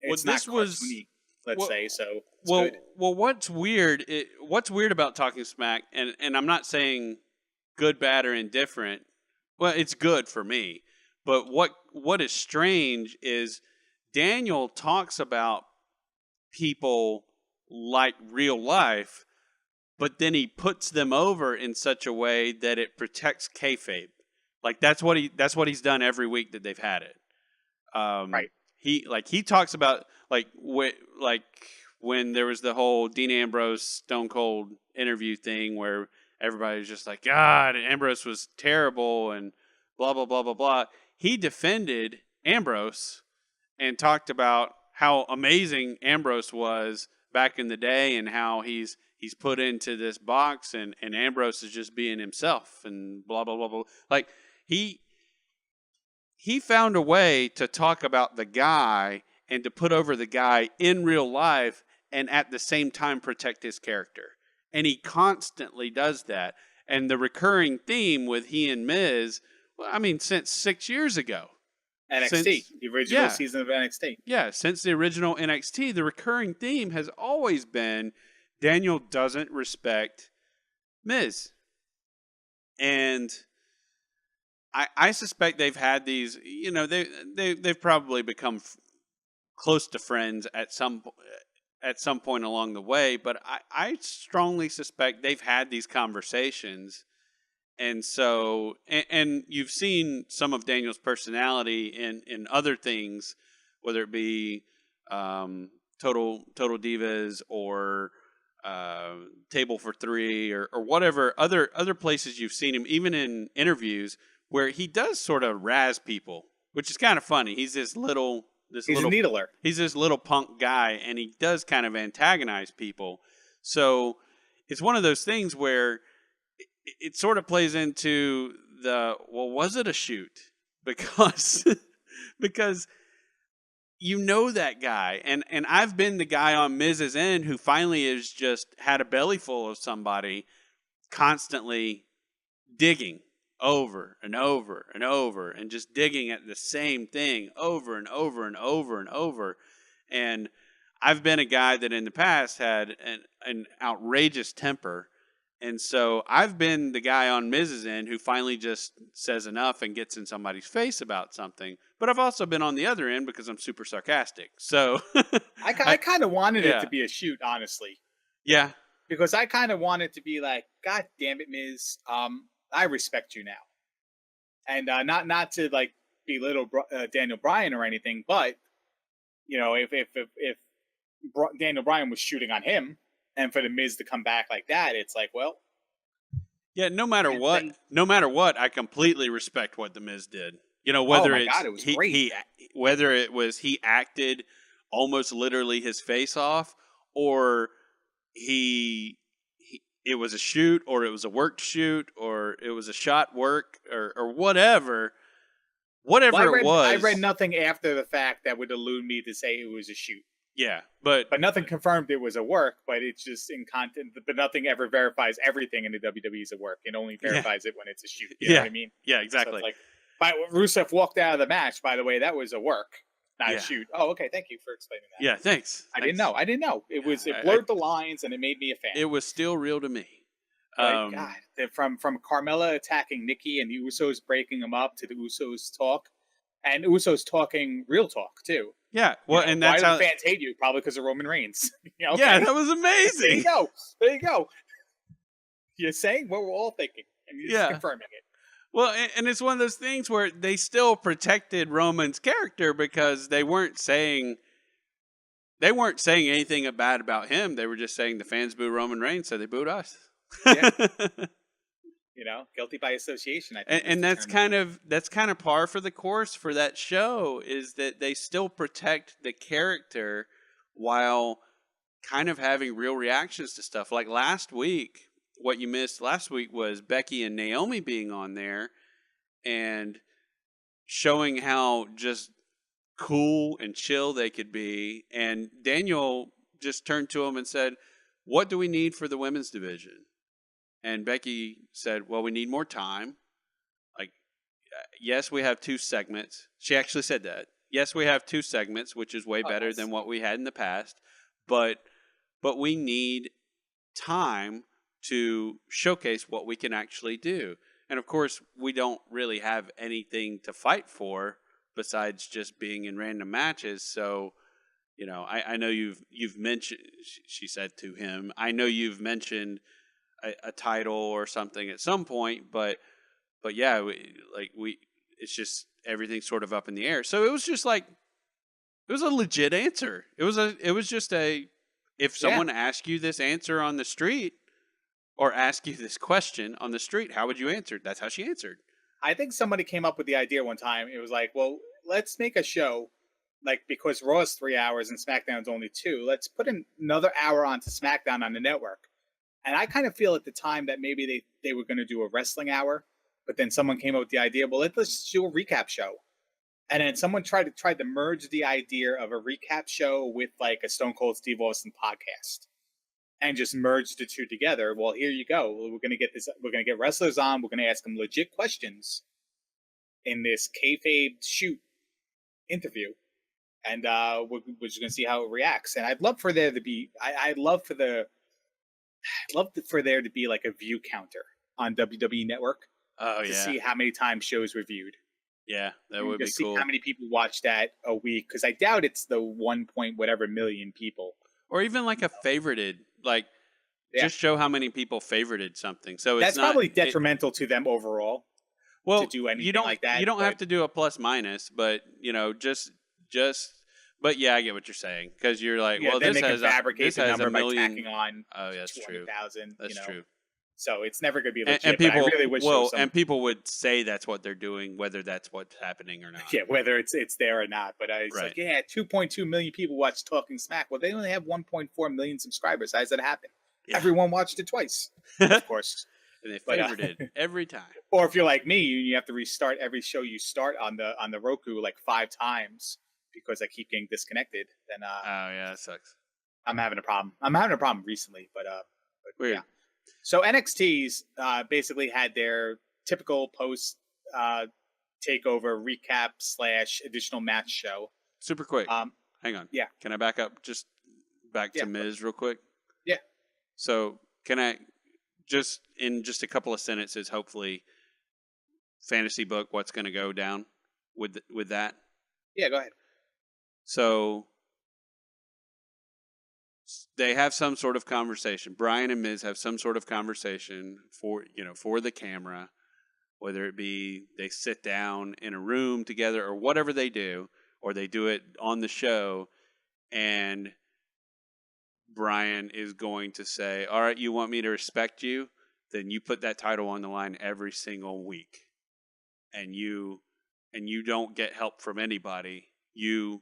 It's not cartoony, let's say, so it's good. Well, what's weird about Talking Smack, and I'm not saying good, bad, or indifferent. Well, it's good for me. But what is strange is Daniel talks about people like real life, but then he puts them over in such a way that it protects kayfabe. Like that's what he's done every week that they've had it. Right. He talks about when there was the whole Dean Ambrose Stone Cold interview thing where everybody was just like, God, Ambrose was terrible and blah blah blah blah blah. He defended Ambrose and talked about how amazing Ambrose was back in the day and how he's put into this box and Ambrose is just being himself and blah blah blah blah. Like he found a way to talk about the guy and to put over the guy in real life and at the same time protect his character. And he constantly does that. And the recurring theme with he and Miz, since 6 years ago. NXT, since the original yeah, season of NXT. yeah, since the original NXT, the recurring theme has always been Daniel doesn't respect Miz. And I suspect they've had these, they've probably become close to friends at some point along the way, but I strongly suspect they've had these conversations. And so, and you've seen some of Daniel's personality in other things, whether it be Total Divas or Table for Three or whatever other places you've seen him, even in interviews where he does sort of razz people, which is kind of funny. He's a needler. He's this little punk guy, and he does kind of antagonize people. So it's one of those things where it sort of plays into was it a shoot? Because because that guy, and I've been the guy on Miz's end who finally has just had a belly full of somebody constantly digging over and over and over and just digging at the same thing over and over and over and over. And I've been a guy that in the past had an outrageous temper. And so I've been the guy on Miz's end who finally just says enough and gets in somebody's face about something. But I've also been on the other end because I'm super sarcastic. So I kind of wanted it yeah. to be a shoot, honestly. Yeah. Because I kind of wanted to be like, God damn it, Miz. I respect you now. And not to like belittle Daniel Bryan or anything, but if Daniel Bryan was shooting on him, and for the Miz to come back like that, it's like, well, yeah. No matter what, I completely respect what the Miz did. Whether it was great. Whether it was he acted almost literally his face off, or it was a shoot, or it was a worked shoot, or it was a shot work, or whatever. Whatever it was. I read nothing after the fact that would elude me to say it was a shoot. Yeah, but nothing confirmed it was a work. But it's just in content. But nothing ever verifies everything in the WWE is a work. It only verifies it when it's a shoot. You know what I mean? Yeah, exactly. So it's like, Rusev walked out of the match. By the way, that was a work, not a shoot. Oh, okay. Thank you for explaining that. Yeah, thanks. I didn't know. It blurred the lines and it made me a fan. It was still real to me. God, from Carmella attacking Nikki and the Usos breaking them up to the Usos talk, and Usos talking real talk too. Yeah, well, and that's why do the fans hate you? Probably because of Roman Reigns. Okay? Yeah, that was amazing. There you go. You're saying what we're all thinking, and you're just confirming it. Well, and it's one of those things where they still protected Roman's character because they weren't saying anything bad about him. They were just saying the fans boo Roman Reigns, so they booed us. Yeah. Guilty by association. I think and that's kind of par for the course for that show, is that they still protect the character while kind of having real reactions to stuff. Like last week, what you missed last week was Becky and Naomi being on there and showing how just cool and chill they could be. And Daniel just turned to him and said, "What do we need for the women's division?" And Becky said, "Well, we need more time. Like, yes, we have 2 segments." She actually said that. Yes, we have 2 segments, which is way better than what we had in the past. But we need time to showcase what we can actually do. And of course, we don't really have anything to fight for besides just being in random matches. So, I know you've mentioned, she said to him, I know you've mentioned a title or something at some point, but yeah, it's just everything's sort of up in the air. So it was just like, it was a legit answer. It was just if someone asked you this answer on the street, or asked you this question on the street, how would you answer? That's how she answered. I think somebody came up with the idea one time. It was like, well, let's make a show, like, because Raw is 3 hours and SmackDown's only 2. Let's put another hour onto SmackDown on the network. And I kind of feel at the time that maybe they were going to do a wrestling hour, but then someone came up with the idea, well, let's do a recap show. And then someone tried to merge the idea of a recap show with like a Stone Cold Steve Austin podcast and just merge the 2 together. Well, here you go. We're going to get wrestlers on. We're going to ask them legit questions in this kayfabe shoot. interview, and we're just gonna see how it reacts. And I'd love for there to be, I'd love for there to be like a view counter on WWE Network Oh to yeah, see how many times shows were viewed. yeah, that And would be just see how cool. many people watch that a week, because I doubt it's the 1 point whatever million people. Or even like a favorited, like Yeah, just show how many people favorited something. So it's that's not probably it. detrimental to them overall to Well, do anything like you that. don't have But to do a plus minus, but just. But yeah, I get what you're saying because you're like, yeah, well, then they can this fabricate the has a number by million. tacking on Oh, yeah, that's true. 200,000. That's true. So it's never going to be And legit. But I people, really wish there was well, some, and people would say that's what they're doing, whether that's what's happening or not. yeah, whether it's there or not. But it's Right. like, yeah, 2.2 million people watch Talking Smack. Well, they only have 1.4 million subscribers. How does that happen? Yeah. Everyone watched it twice, of course. And they But favorited every time. or if you're like me, you have to restart every show you start on the Roku like 5 times because I keep getting disconnected. Then Oh yeah, that sucks. I'm having a problem. I'm having a problem recently, but Weird. yeah. So NXT's basically had their typical post takeover recap / additional match show. Super quick. Um, Hang on. yeah, Can I back up? Just back to yeah, Miz real quick. yeah. So can I just in just a couple of sentences, hopefully, fantasy book what's going to go down with that. Yeah, go ahead. So they have some sort of conversation. Brian and Miz have some sort of conversation for the camera, whether it be they sit down in a room together or whatever they do, or they do it on the show, and Brian is going to say, "All right, you want me to respect you? Then you put that title on the line every single week, and you don't get help from anybody. You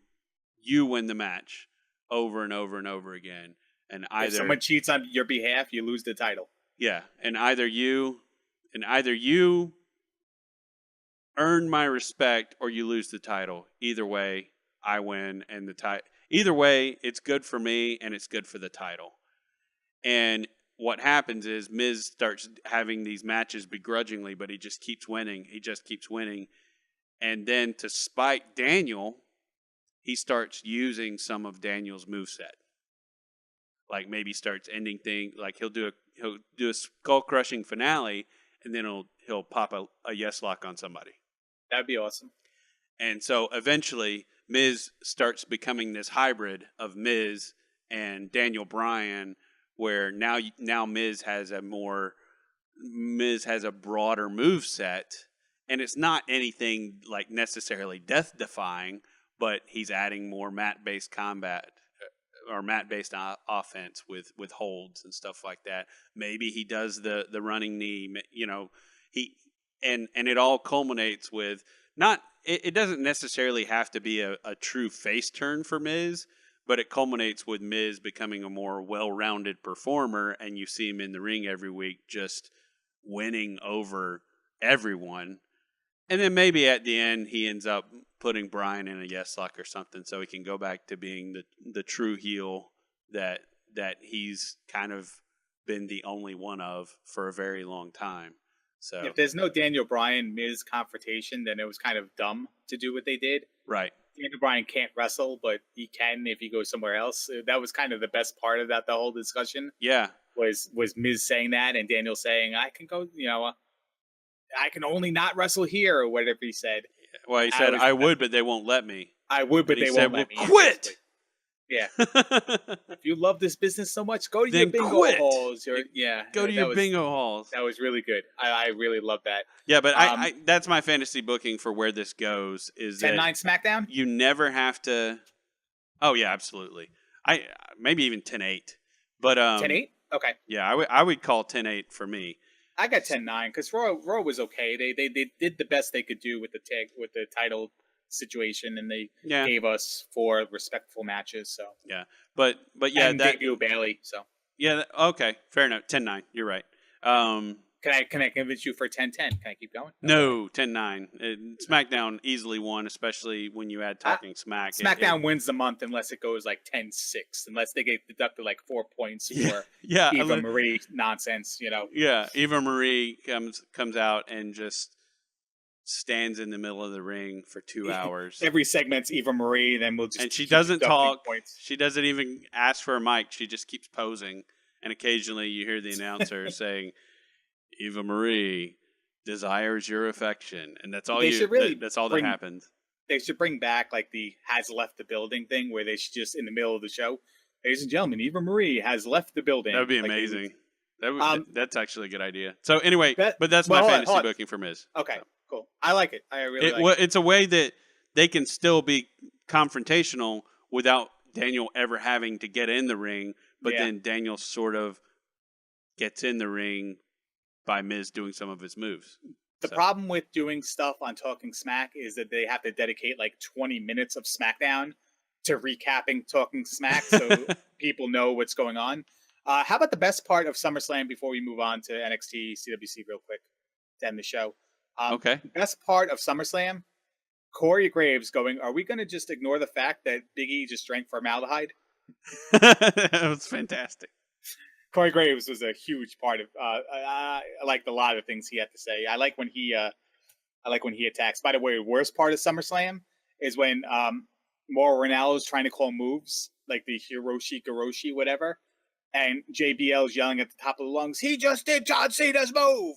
win the match over and over and over again. And If someone cheats on your behalf, you lose the title. yeah, and either you earn my respect or you lose the title. Either way, I win, and the title. Either way, it's good for me and it's good for the title." And what happens is Miz starts having these matches begrudgingly, but he just keeps winning. He just keeps winning. And then to spite Daniel, he starts using some of Daniel's moveset. Like maybe starts ending things, like he'll do a skull crushing finale, and then he'll pop a yes lock on somebody. That'd be awesome. And so eventually Miz starts becoming this hybrid of Miz and Daniel Bryan, where now Miz has a broader move set, and it's not anything like necessarily death defying, but he's adding more mat based combat or mat based offense with holds and stuff like that. Maybe he does the running knee, he and it all culminates with not it doesn't necessarily have to be a true face turn for Miz, but it culminates with Miz becoming a more well-rounded performer, and you see him in the ring every week just winning over everyone. And then maybe at the end he ends up putting Brian in a yes lock or something so he can go back to being the true heel that he's kind of been the only one of for a very long time. So if there's no Daniel Bryan Miz confrontation, then it was kind of dumb to do what they did. right. Daniel Bryan can't wrestle, but he can if he goes somewhere else. That was kind of the best part of the whole discussion. Yeah. Was Miz saying that and Daniel saying, I can go, I can only not wrestle here, or whatever he said. Well, he said, I would, but they won't let me. I would, but they won't let me. Quit! Yeah. If you love this business so much, go to Then your bingo quit. halls. Go to your bingo halls. That was really good. I really love that. Yeah, but I that's my fantasy booking for where this goes. Is 10-9 that SmackDown? you never have to. Oh yeah, absolutely. Maybe even 10-8. But 10-8? Okay. Yeah, I would call 10-8 for me. I got 10-9 because Raw was okay. They did the best they could do with the title situation, and they gave us 4 respectful matches. So yeah, but yeah, and debut Bailey. So yeah, okay, fair enough. 10-9, you're right. Can I convince you for 10-10? Can I keep going? No, 10-9. SmackDown easily won, especially when you add Talking Smack. SmackDown wins the month unless it goes like 10-6, unless they get deducted like 4 points for Eva Marie nonsense. Yeah, Eva Marie comes out and just stands in the middle of the ring for 2 hours. Every segment's Eva Marie, then we'll just and she doesn't talk. Points. She doesn't even ask for a mic. She just keeps posing. And occasionally you hear the announcer saying, Eva Marie desires your affection. And that's all that's all that happens. They should bring back like the has left the building thing where they should just in the middle of the show, ladies and gentlemen, Eva Marie has left the building. That would be amazing. That's actually a good idea. So anyway, but that's my fantasy booking for Miz. Okay. So. Cool. I like it. I really like it. It's a way that they can still be confrontational without Daniel ever having to get in the ring, but then Daniel sort of gets in the ring by Miz doing some of his moves. The problem with doing stuff on Talking Smack is that they have to dedicate like 20 minutes of SmackDown to recapping Talking Smack so people know what's going on. How about the best part of SummerSlam before we move on to NXT, CWC real quick to end the show? Okay. Best part of SummerSlam, Corey Graves going, are we going to just ignore the fact that Big E just drank formaldehyde? That was fantastic. Corey Graves was a huge part of. I liked a lot of things he had to say. I like when he attacks. By the way, the worst part of SummerSlam is when Mauro Ranallo's trying to call moves like the Hiroshi Goroshi, whatever, and JBL's yelling at the top of the lungs, "He just did John Cena's move."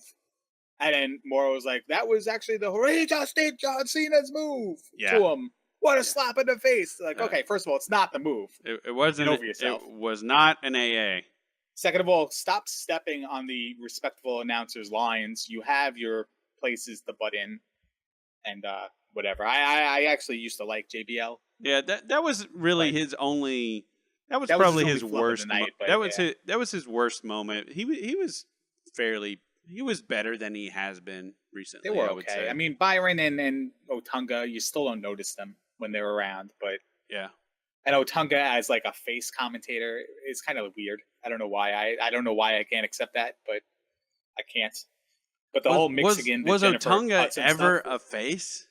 And then Mauro was like, that was actually he just did John Cena's move to him. What a slap in the face. Like, okay, first of all, it's not the move. It wasn't. It was not an AA. Second of all, stop stepping on the respectable announcer's lines. You have your places to butt in and whatever. I actually used to like JBL. Yeah, that was really his only... That was probably his worst. That was his worst moment. He was fairly... He was better than he has been recently. They were I would okay. say. I mean, Byron and Otunga, you still don't notice them when they're around, but yeah. And Otunga as like a face commentator is kind of weird. I don't know why. I don't know why I can't accept that, but I can't. But the whole mixing was Otunga ever a face?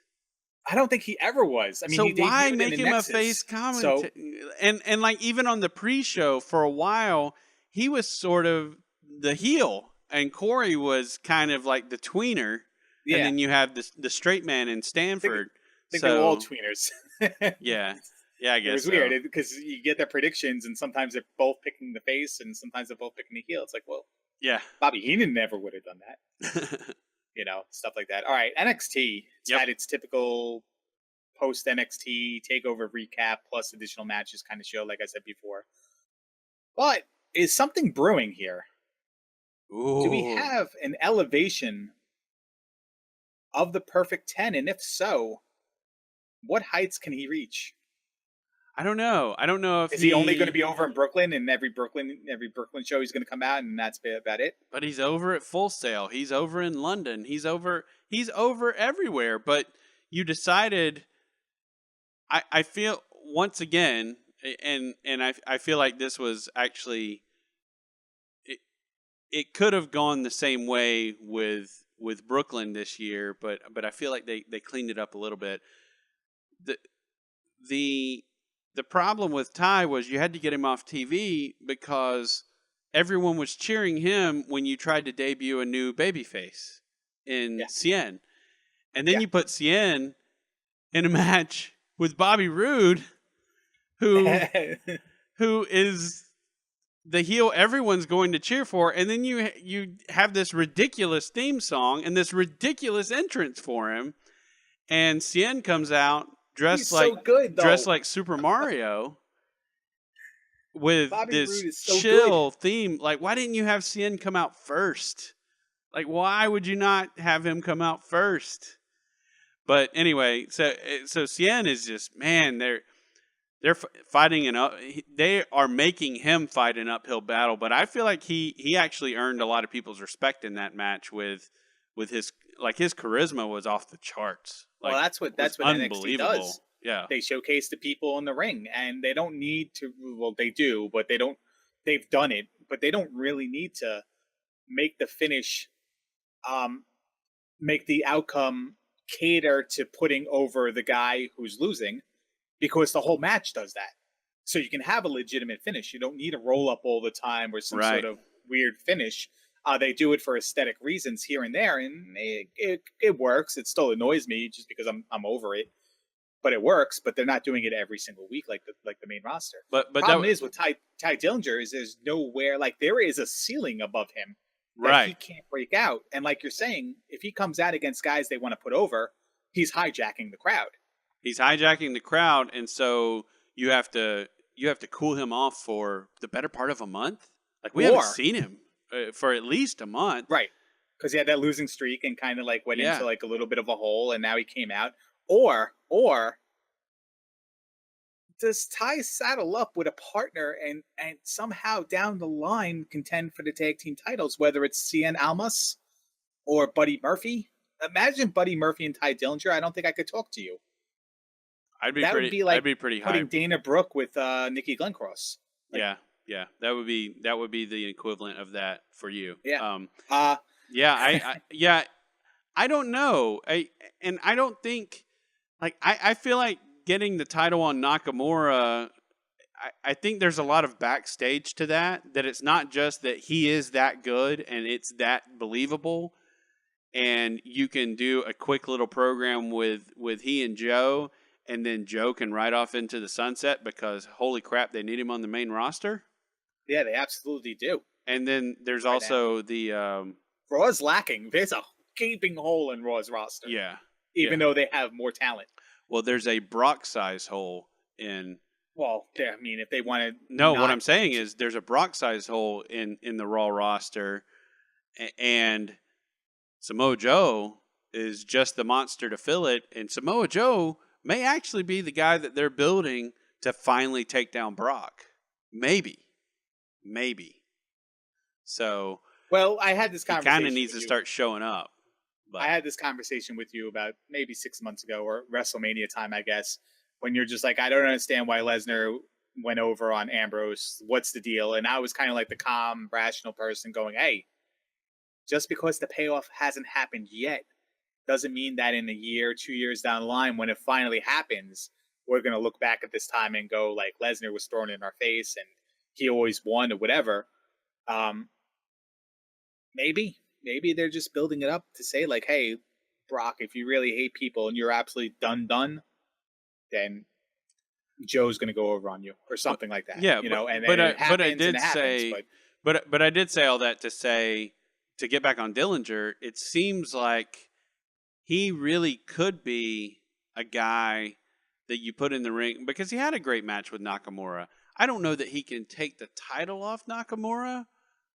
I don't think he ever was. I mean, so why make him a face commentator? And like even on the pre-show for a while, he was sort of the heel. And Corey was kind of like the tweener, and then you have the straight man in Stanford. I think they were all tweeners. yeah, I guess it was weird because you get their predictions, and sometimes they're both picking the face, and sometimes they're both picking the heel. It's like, well, Bobby Heenan never would have done that. Stuff like that. All right, NXT had its typical post NXT takeover recap plus additional matches kind of show, like I said before. But is something brewing here? Ooh. Do we have an elevation of the Perfect 10? And if so, what heights can he reach? I don't know. I don't know if is he only going to be over in Brooklyn, and every Brooklyn show he's going to come out, and that's about it? But he's over at Full Sail. He's over in London. He's over everywhere. But you decided. I feel once again, and I feel like this was actually. It could have gone the same way with Brooklyn this year, but I feel like they cleaned it up a little bit. The problem with Ty was you had to get him off TV because everyone was cheering him when you tried to debut a new babyface in Cien. And then you put Cien in a match with Bobby Roode, who is the heel everyone's going to cheer for, and then you have this ridiculous theme song and this ridiculous entrance for him, and Cien comes out dressed like Super Mario with Bobby this chill theme. Like, why didn't you have Cien come out first? Like, why would you not have him come out first? But anyway, so Cien is just, man, they're fighting they are making him fight an uphill battle, but I feel like he actually earned a lot of people's respect in that match with his charisma was off the charts. Well, that's what NXT does. Yeah. They showcase the people in the ring, and they don't need to, well, they do, but they've done it, but they don't really need to make the finish, make the outcome cater to putting over the guy who's losing. Because the whole match does that. So you can have a legitimate finish. You don't need a roll-up all the time or some sort of weird finish. They do it for aesthetic reasons here and there, and it works. It still annoys me just because I'm over it, but it works. But they're not doing it every single week like the main roster. But Problem is with Ty Dillinger is there's nowhere, like, there is a ceiling above him that he right. can't break out. And like you're saying, if he comes out against guys they want to put over, he's hijacking the crowd. He's hijacking the crowd, and so you have to cool him off for the better part of a month. Like, we haven't seen him for at least a month, right? Because he had that losing streak and kind of like went Yeah. into like a little bit of a hole, and now he came out. Or does Ty saddle up with a partner and somehow down the line contend for the tag team titles, whether it's Cien Almas or Buddy Murphy? Imagine Buddy Murphy and Ty Dillinger. I don't think I could talk to you. I'd be pretty putting hyped. Dana Brooke with Nikki Glencross. Like, yeah, that would be the equivalent of that for you. Yeah. I don't know. I don't think, like, I feel like getting the title on Nakamura. I think there's a lot of backstage to that it's not just that he is that good and it's that believable, and you can do a quick little program with he and Joe. And then Joe can ride off into the sunset because, holy crap, they need him on the main roster. Yeah, they absolutely do. And then there's also the Raw's lacking. There's a gaping hole in Raw's roster. Yeah. Even though they have more talent. Well, there's a Brock size hole in. Well, yeah, I mean, if they want to. No, what I'm saying is there's a Brock size hole in the Raw roster, and Samoa Joe is just the monster to fill it, and Samoa Joe may actually be the guy that they're building to finally take down Brock. Maybe. So, well, I had this conversation. He kind of needs to start showing up. But I had this conversation with you about maybe 6 months ago, or WrestleMania time, I guess, when you're just like, I don't understand why Lesnar went over on Ambrose. What's the deal? And I was kind of like the calm, rational person going, hey, just because the payoff hasn't happened yet doesn't mean that in a year, 2 years down the line, when it finally happens, we're going to look back at this time and go, like, Lesnar was thrown in our face and he always won or whatever. Maybe they're just building it up to say, like, hey, Brock, if you really hate people and you're absolutely done, then Joe's going to go over on you or something like that. Yeah, and but I did say all that to say, to get back on Dillinger, it seems like he really could be a guy that you put in the ring because he had a great match with Nakamura. I don't know that he can take the title off Nakamura.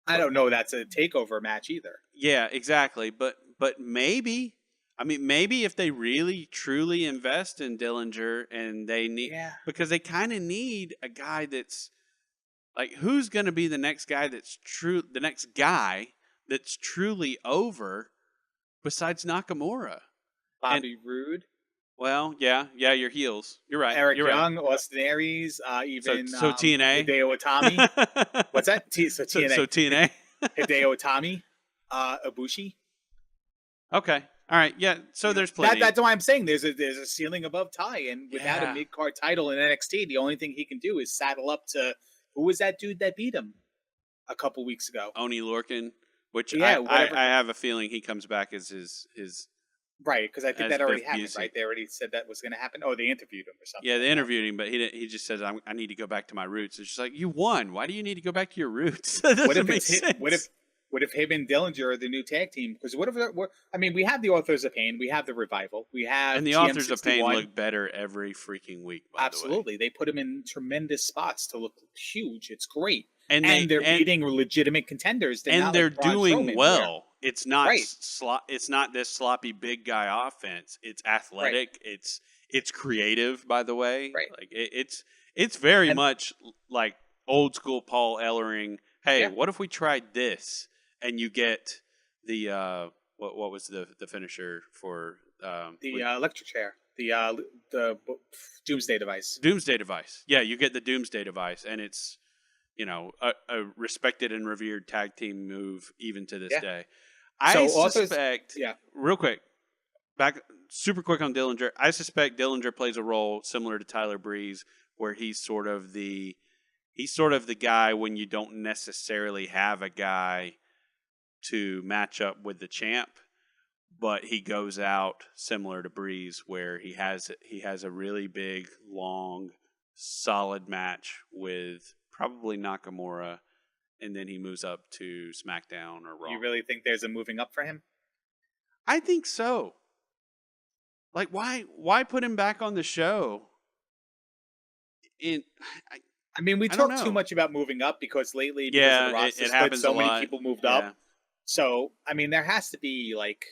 I don't know that's a takeover match either. Yeah, exactly. But maybe, I mean, maybe if they really truly invest in Dillinger and they need, because they kind of need a guy that's like, who's going to be the next guy that's truly over besides Nakamura? Bobby Roode. Well, yeah, your heels. You're right. Eric You're Young, right. Austin Aries, even so TNA. Hideo Itami. What's that? TNA. So TNA. Hideo Itami, Ibushi. Okay. All right. Yeah. So there's plenty. That's why I'm saying there's a ceiling above Ty, and without a mid card title in NXT, the only thing he can do is saddle up to who was that dude that beat him a couple weeks ago? Oney Lorcan. Which I have a feeling he comes back as his right, because I think that already happened, right? They already said that was going to happen. Oh, they interviewed him or something. Yeah, they interviewed him, but he just says, I need to go back to my roots. It's just like, you won. Why do you need to go back to your roots? That doesn't make sense. What if him and Dillinger are the new tag team? Because we have the Authors of Pain, we have the Revival, we have and the TM61. Authors of Pain look better every freaking week. Absolutely, they put him in tremendous spots to look huge. It's great. And they're beating legitimate contenders. They're doing well. Where, it's not it's not this sloppy big guy offense. It's athletic. Right. It's creative, by the way. Right. Like it's very much like old school Paul Ellering. Hey, what if we tried this? And you get the what was the finisher for the electric chair. The Doomsday Device. Doomsday Device. Yeah, you get the Doomsday Device, and it's a respected and revered tag team move even to this day. I suspect, real quick, back super quick on Dillinger. I suspect Dillinger plays a role similar to Tyler Breeze, where he's sort of the guy when you don't necessarily have a guy to match up with the champ, but he goes out similar to Breeze, where he has a really big, long, solid match with probably Nakamura, and then he moves up to SmackDown or Raw. You really think there's a moving up for him? I think so. Like, why put him back on the show? I mean, we talk too much about moving up because lately, because of the roster split, so many people moved up. So, I mean, there has to be, like,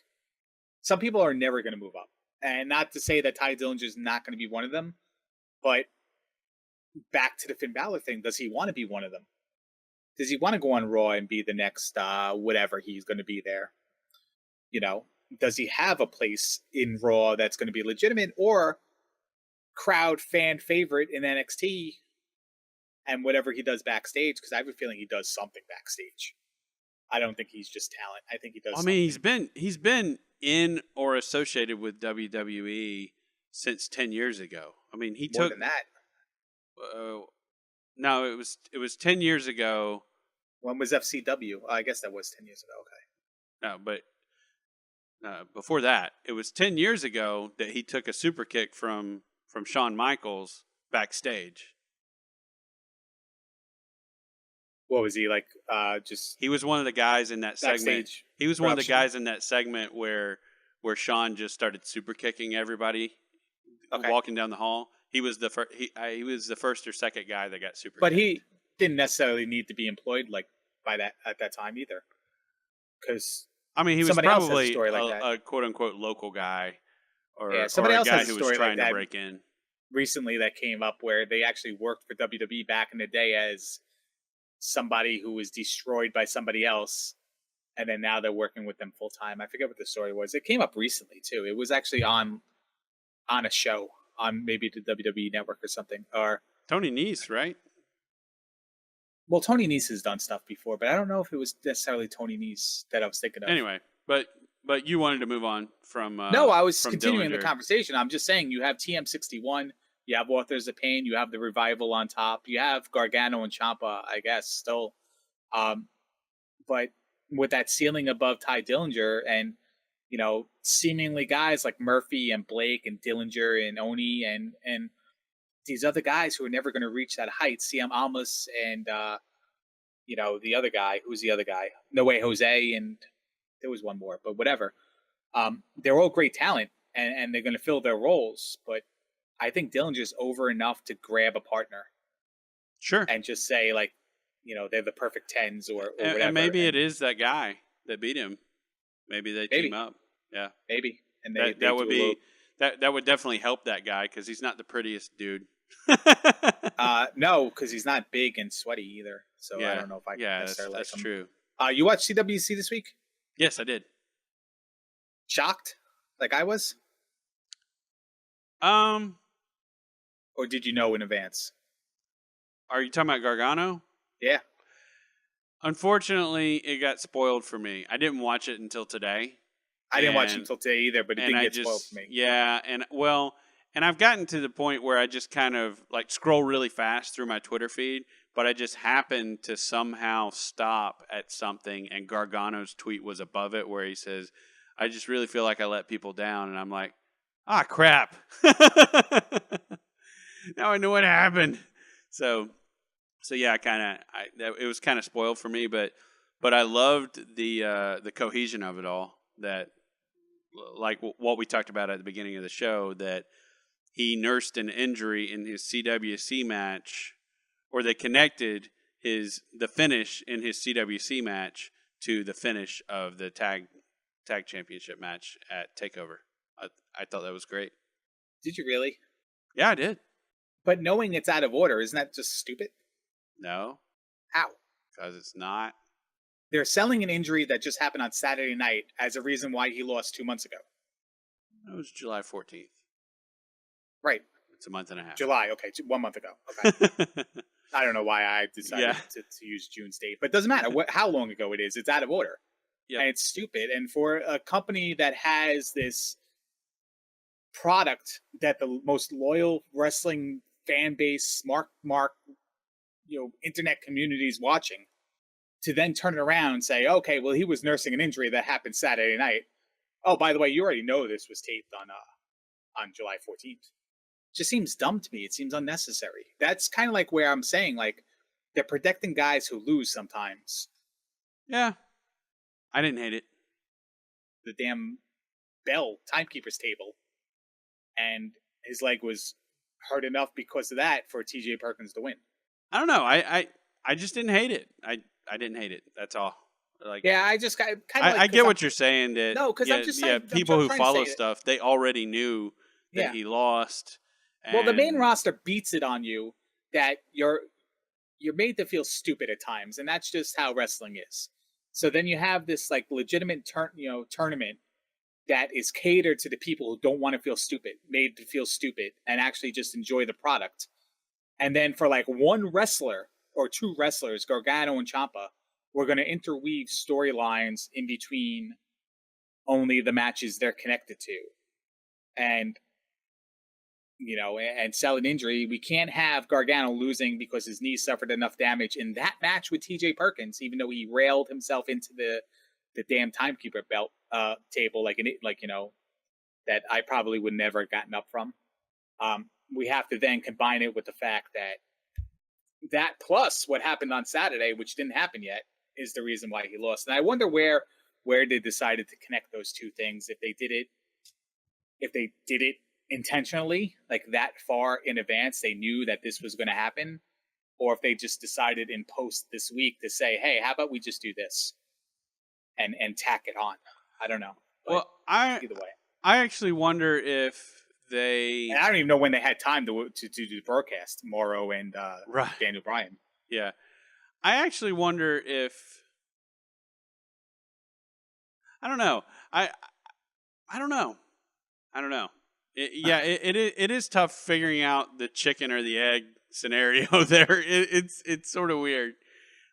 some people are never going to move up. And not to say that Ty Dillinger is not going to be one of them, but back to the Finn Balor thing, does he want to be one of them? Does he want to go on Raw and be the next whatever he's going to be there? You know, does he have a place in Raw that's going to be legitimate or crowd fan favorite in NXT and whatever he does backstage? Because I have a feeling he does something backstage. I don't think he's just talent. I think he does. I mean, he's been in or associated with WWE since 10 years ago. I mean, he more took than that. No, it was 10 years ago. When was FCW? I guess that was 10 years ago. Okay. No, but before that, it was 10 years ago that he took a super kick from Shawn Michaels backstage. What was he like? Just he was one of the guys in that segment. Backstage he was one of the guys in that segment where Shawn just started super kicking everybody walking down the hall. He was the first. He was the first or second guy that got super. But kicked. He didn't necessarily need to be employed like by that at that time either. Because I mean, he was probably a quote unquote local guy, or somebody else guy has a who story was trying like to that break in. Recently, that came up where they actually worked for WWE back in the day as somebody who was destroyed by somebody else, and then now they're working with them full time. I forget what the story was. It came up recently too. It was actually on a show on maybe the WWE Network or something. Or Tony Nese, right? Well, Tony Nese has done stuff before, but I don't know if it was necessarily Tony Nese that I was thinking of. Anyway, but you wanted to move on from no, I was continuing Dillinger. The conversation. I'm just saying you have TM61, you have Authors of Pain, you have the Revival on top, you have Gargano and Ciampa, I guess, still. But with that ceiling above Ty Dillinger and, you know, seemingly guys like Murphy and Blake and Dillinger and Oni and these other guys who are never going to reach that height, CM Almas and, you know, the other guy, who's the other guy? No Way Jose, and there was one more, but whatever. They're all great talent, and they're going to fill their roles, but I think Dillinger's over enough to grab a partner. Sure. And just say, like, you know, they're the perfect tens or whatever. And maybe it is that guy that beat him. Maybe they team up. Yeah. Maybe. And that would be that would definitely help that guy because he's not the prettiest dude. No, because he's not big and sweaty either. So I don't know if I can necessarily that's like him. true. You watched CWC this week? Yes, I did. Shocked? Like I was? Or did you know in advance? Are you talking about Gargano? Yeah. Unfortunately, it got spoiled for me. I didn't watch it until today. I didn't watch it until today either, but it didn't get spoiled for me. Yeah, and I've gotten to the point where I just kind of like scroll really fast through my Twitter feed, but I just happened to somehow stop at something, and Gargano's tweet was above it where he says, "I just really feel like I let people down," and I'm like, "Ah, crap." Now I know what happened. So yeah, it was kind of spoiled for me, but I loved the cohesion of it all. That, like what we talked about at the beginning of the show, that he nursed an injury in his CWC match, or they connected the finish in his CWC match to the finish of the tag championship match at TakeOver. I thought that was great. Did you really? Yeah, I did. But knowing it's out of order, isn't that just stupid? No. How? Because it's not. They're selling an injury that just happened on Saturday night as a reason why he lost 2 months ago. It was July 14th. Right. It's a month and a half. July, okay. 1 month ago. Okay. I don't know why I decided to use June's date, but it doesn't matter how long ago it is. It's out of order. Yep. And it's stupid. And for a company that has this product that the most loyal wrestling fan base, mark, you know, internet community is watching, to then turn it around and say, okay, well, he was nursing an injury that happened Saturday night. Oh, by the way, you already know this was taped on July 14th. Just seems dumb to me. It seems unnecessary. That's kind of like where I'm saying, like, they're protecting guys who lose sometimes. Yeah. I didn't hate it. The damn bell timekeeper's table. And his leg was hurt enough because of that for TJ Perkins to win. I don't know. I just didn't hate it. I didn't hate it. That's all. Like, yeah, I just kind of like, I get what you're saying. That no, because I'm just saying, people who follow that, stuff, they already knew that he lost. Well, the main roster beats it on you that you're made to feel stupid at times, and that's just how wrestling is. So then you have this like legitimate tournament that is catered to the people who don't want to feel stupid, made to feel stupid, and actually just enjoy the product. And then for like one wrestler or two wrestlers, Gargano and Ciampa, we're going to interweave storylines in between only the matches they're connected to. And, and sell an injury. We can't have Gargano losing because his knee suffered enough damage in that match with TJ Perkins, even though he railed himself into the damn timekeeper belt table, that I probably would never have gotten up from. We have to then combine it with the fact that plus what happened on Saturday, which didn't happen yet, is the reason why he lost. And I wonder where they decided to connect those two things. If they did it intentionally, like that far in advance, they knew that this was going to happen, or if they just decided in post this week to say, hey, how about we just do this and tack it on. I don't know. But either way, I actually wonder if they. And I don't even know when they had time to do the broadcast. Morrow and Daniel Bryan. Yeah, I actually wonder if. I don't know. I don't know. I don't know. It is tough figuring out the chicken or the egg scenario there. It's sort of weird.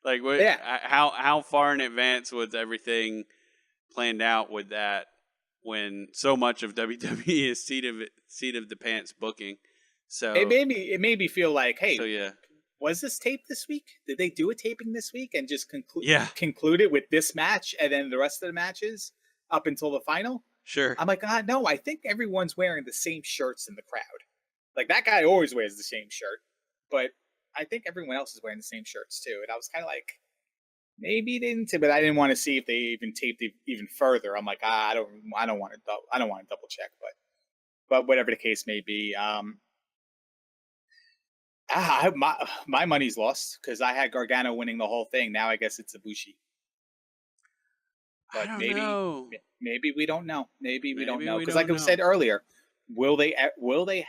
Like, how far in advance was everything planned out with that when so much of WWE is seat of the pants booking? So it made me feel like, hey, so was this taped this week? Did they do a taping this week and just conclude it with this match and then the rest of the matches up until the final? Sure. I'm like, no, I think everyone's wearing the same shirts in the crowd. Like, that guy always wears the same shirt, but I think everyone else is wearing the same shirts too. And I was kind of like, maybe they didn't, but I didn't want to see if they even taped it even further. I'm like, I don't want to double check, but whatever the case may be, my money's lost because I had Gargano winning the whole thing. Now I guess it's Ibushi. But maybe we don't know. Maybe we don't know because, like I said earlier, will they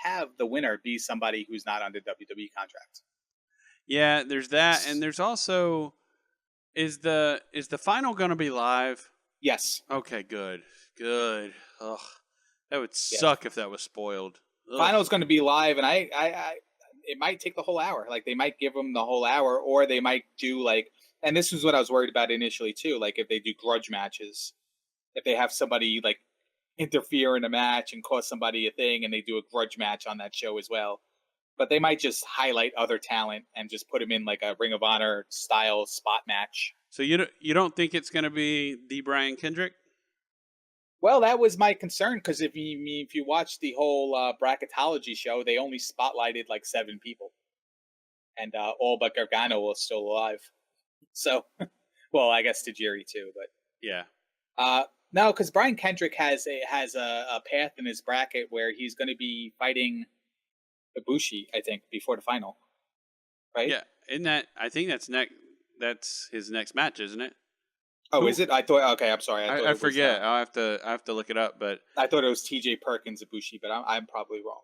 have the winner be somebody who's not under WWE contract? Yeah, there's that, and there's also is the final going to be live? Yes. Okay, good. Ugh, that would suck if that was spoiled. Ugh. Final's going to be live, and I it might take the whole hour. Like, they might give them the whole hour, or they might do like. And this is what I was worried about initially too. Like, if they do grudge matches, if they have somebody like interfere in a match and cause somebody a thing, and they do a grudge match on that show as well. But they might just highlight other talent and just put them in like a Ring of Honor style spot match. So you don't think it's going to be the Brian Kendrick? Well, that was my concern because if you watch the whole bracketology show, they only spotlighted like 7 people, and all but Gargano was still alive. So, well, I guess Tajiri too, but yeah. No, because Brian Kendrick has a path in his bracket where he's going to be fighting Ibushi, I think, before the final, right? Yeah, I think that's his next match, isn't it? Oh, is it? I thought. Okay, I'm sorry. I forget. I have to look it up, but I thought it was TJ Perkins Ibushi, but I'm probably wrong.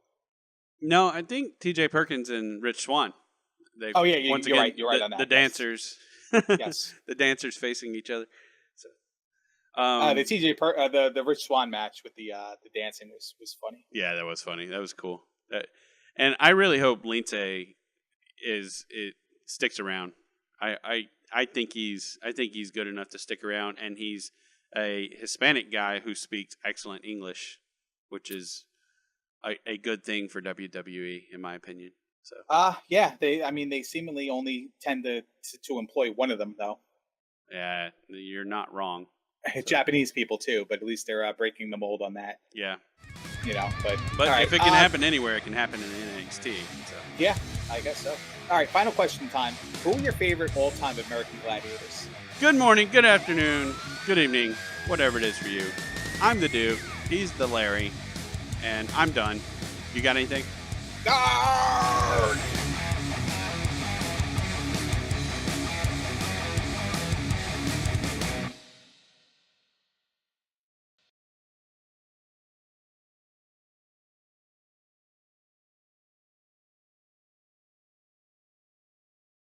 No, I think TJ Perkins and Rich Swann. You're right. You're right on that. The dancers. Yes. The dancers facing each other. So, the Rich Swann match with the dancing was funny. Yeah, that was funny. That was cool. And I really hope Lince sticks around. I think he's good enough to stick around, and he's a Hispanic guy who speaks excellent English, which is a good thing for WWE, in my opinion. So yeah, they seemingly only tend to employ one of them though. Yeah, you're not wrong. So. Japanese people too, but at least they're breaking the mold on that. Yeah. But if it can happen anywhere, it can happen in NXT. So. Yeah, I guess so. All right, final question time. Who are your favorite all-time American Gladiators? Good morning, good afternoon, good evening, whatever it is for you. I'm the Duke, he's the Larry, and I'm done. You got anything? Arrgh!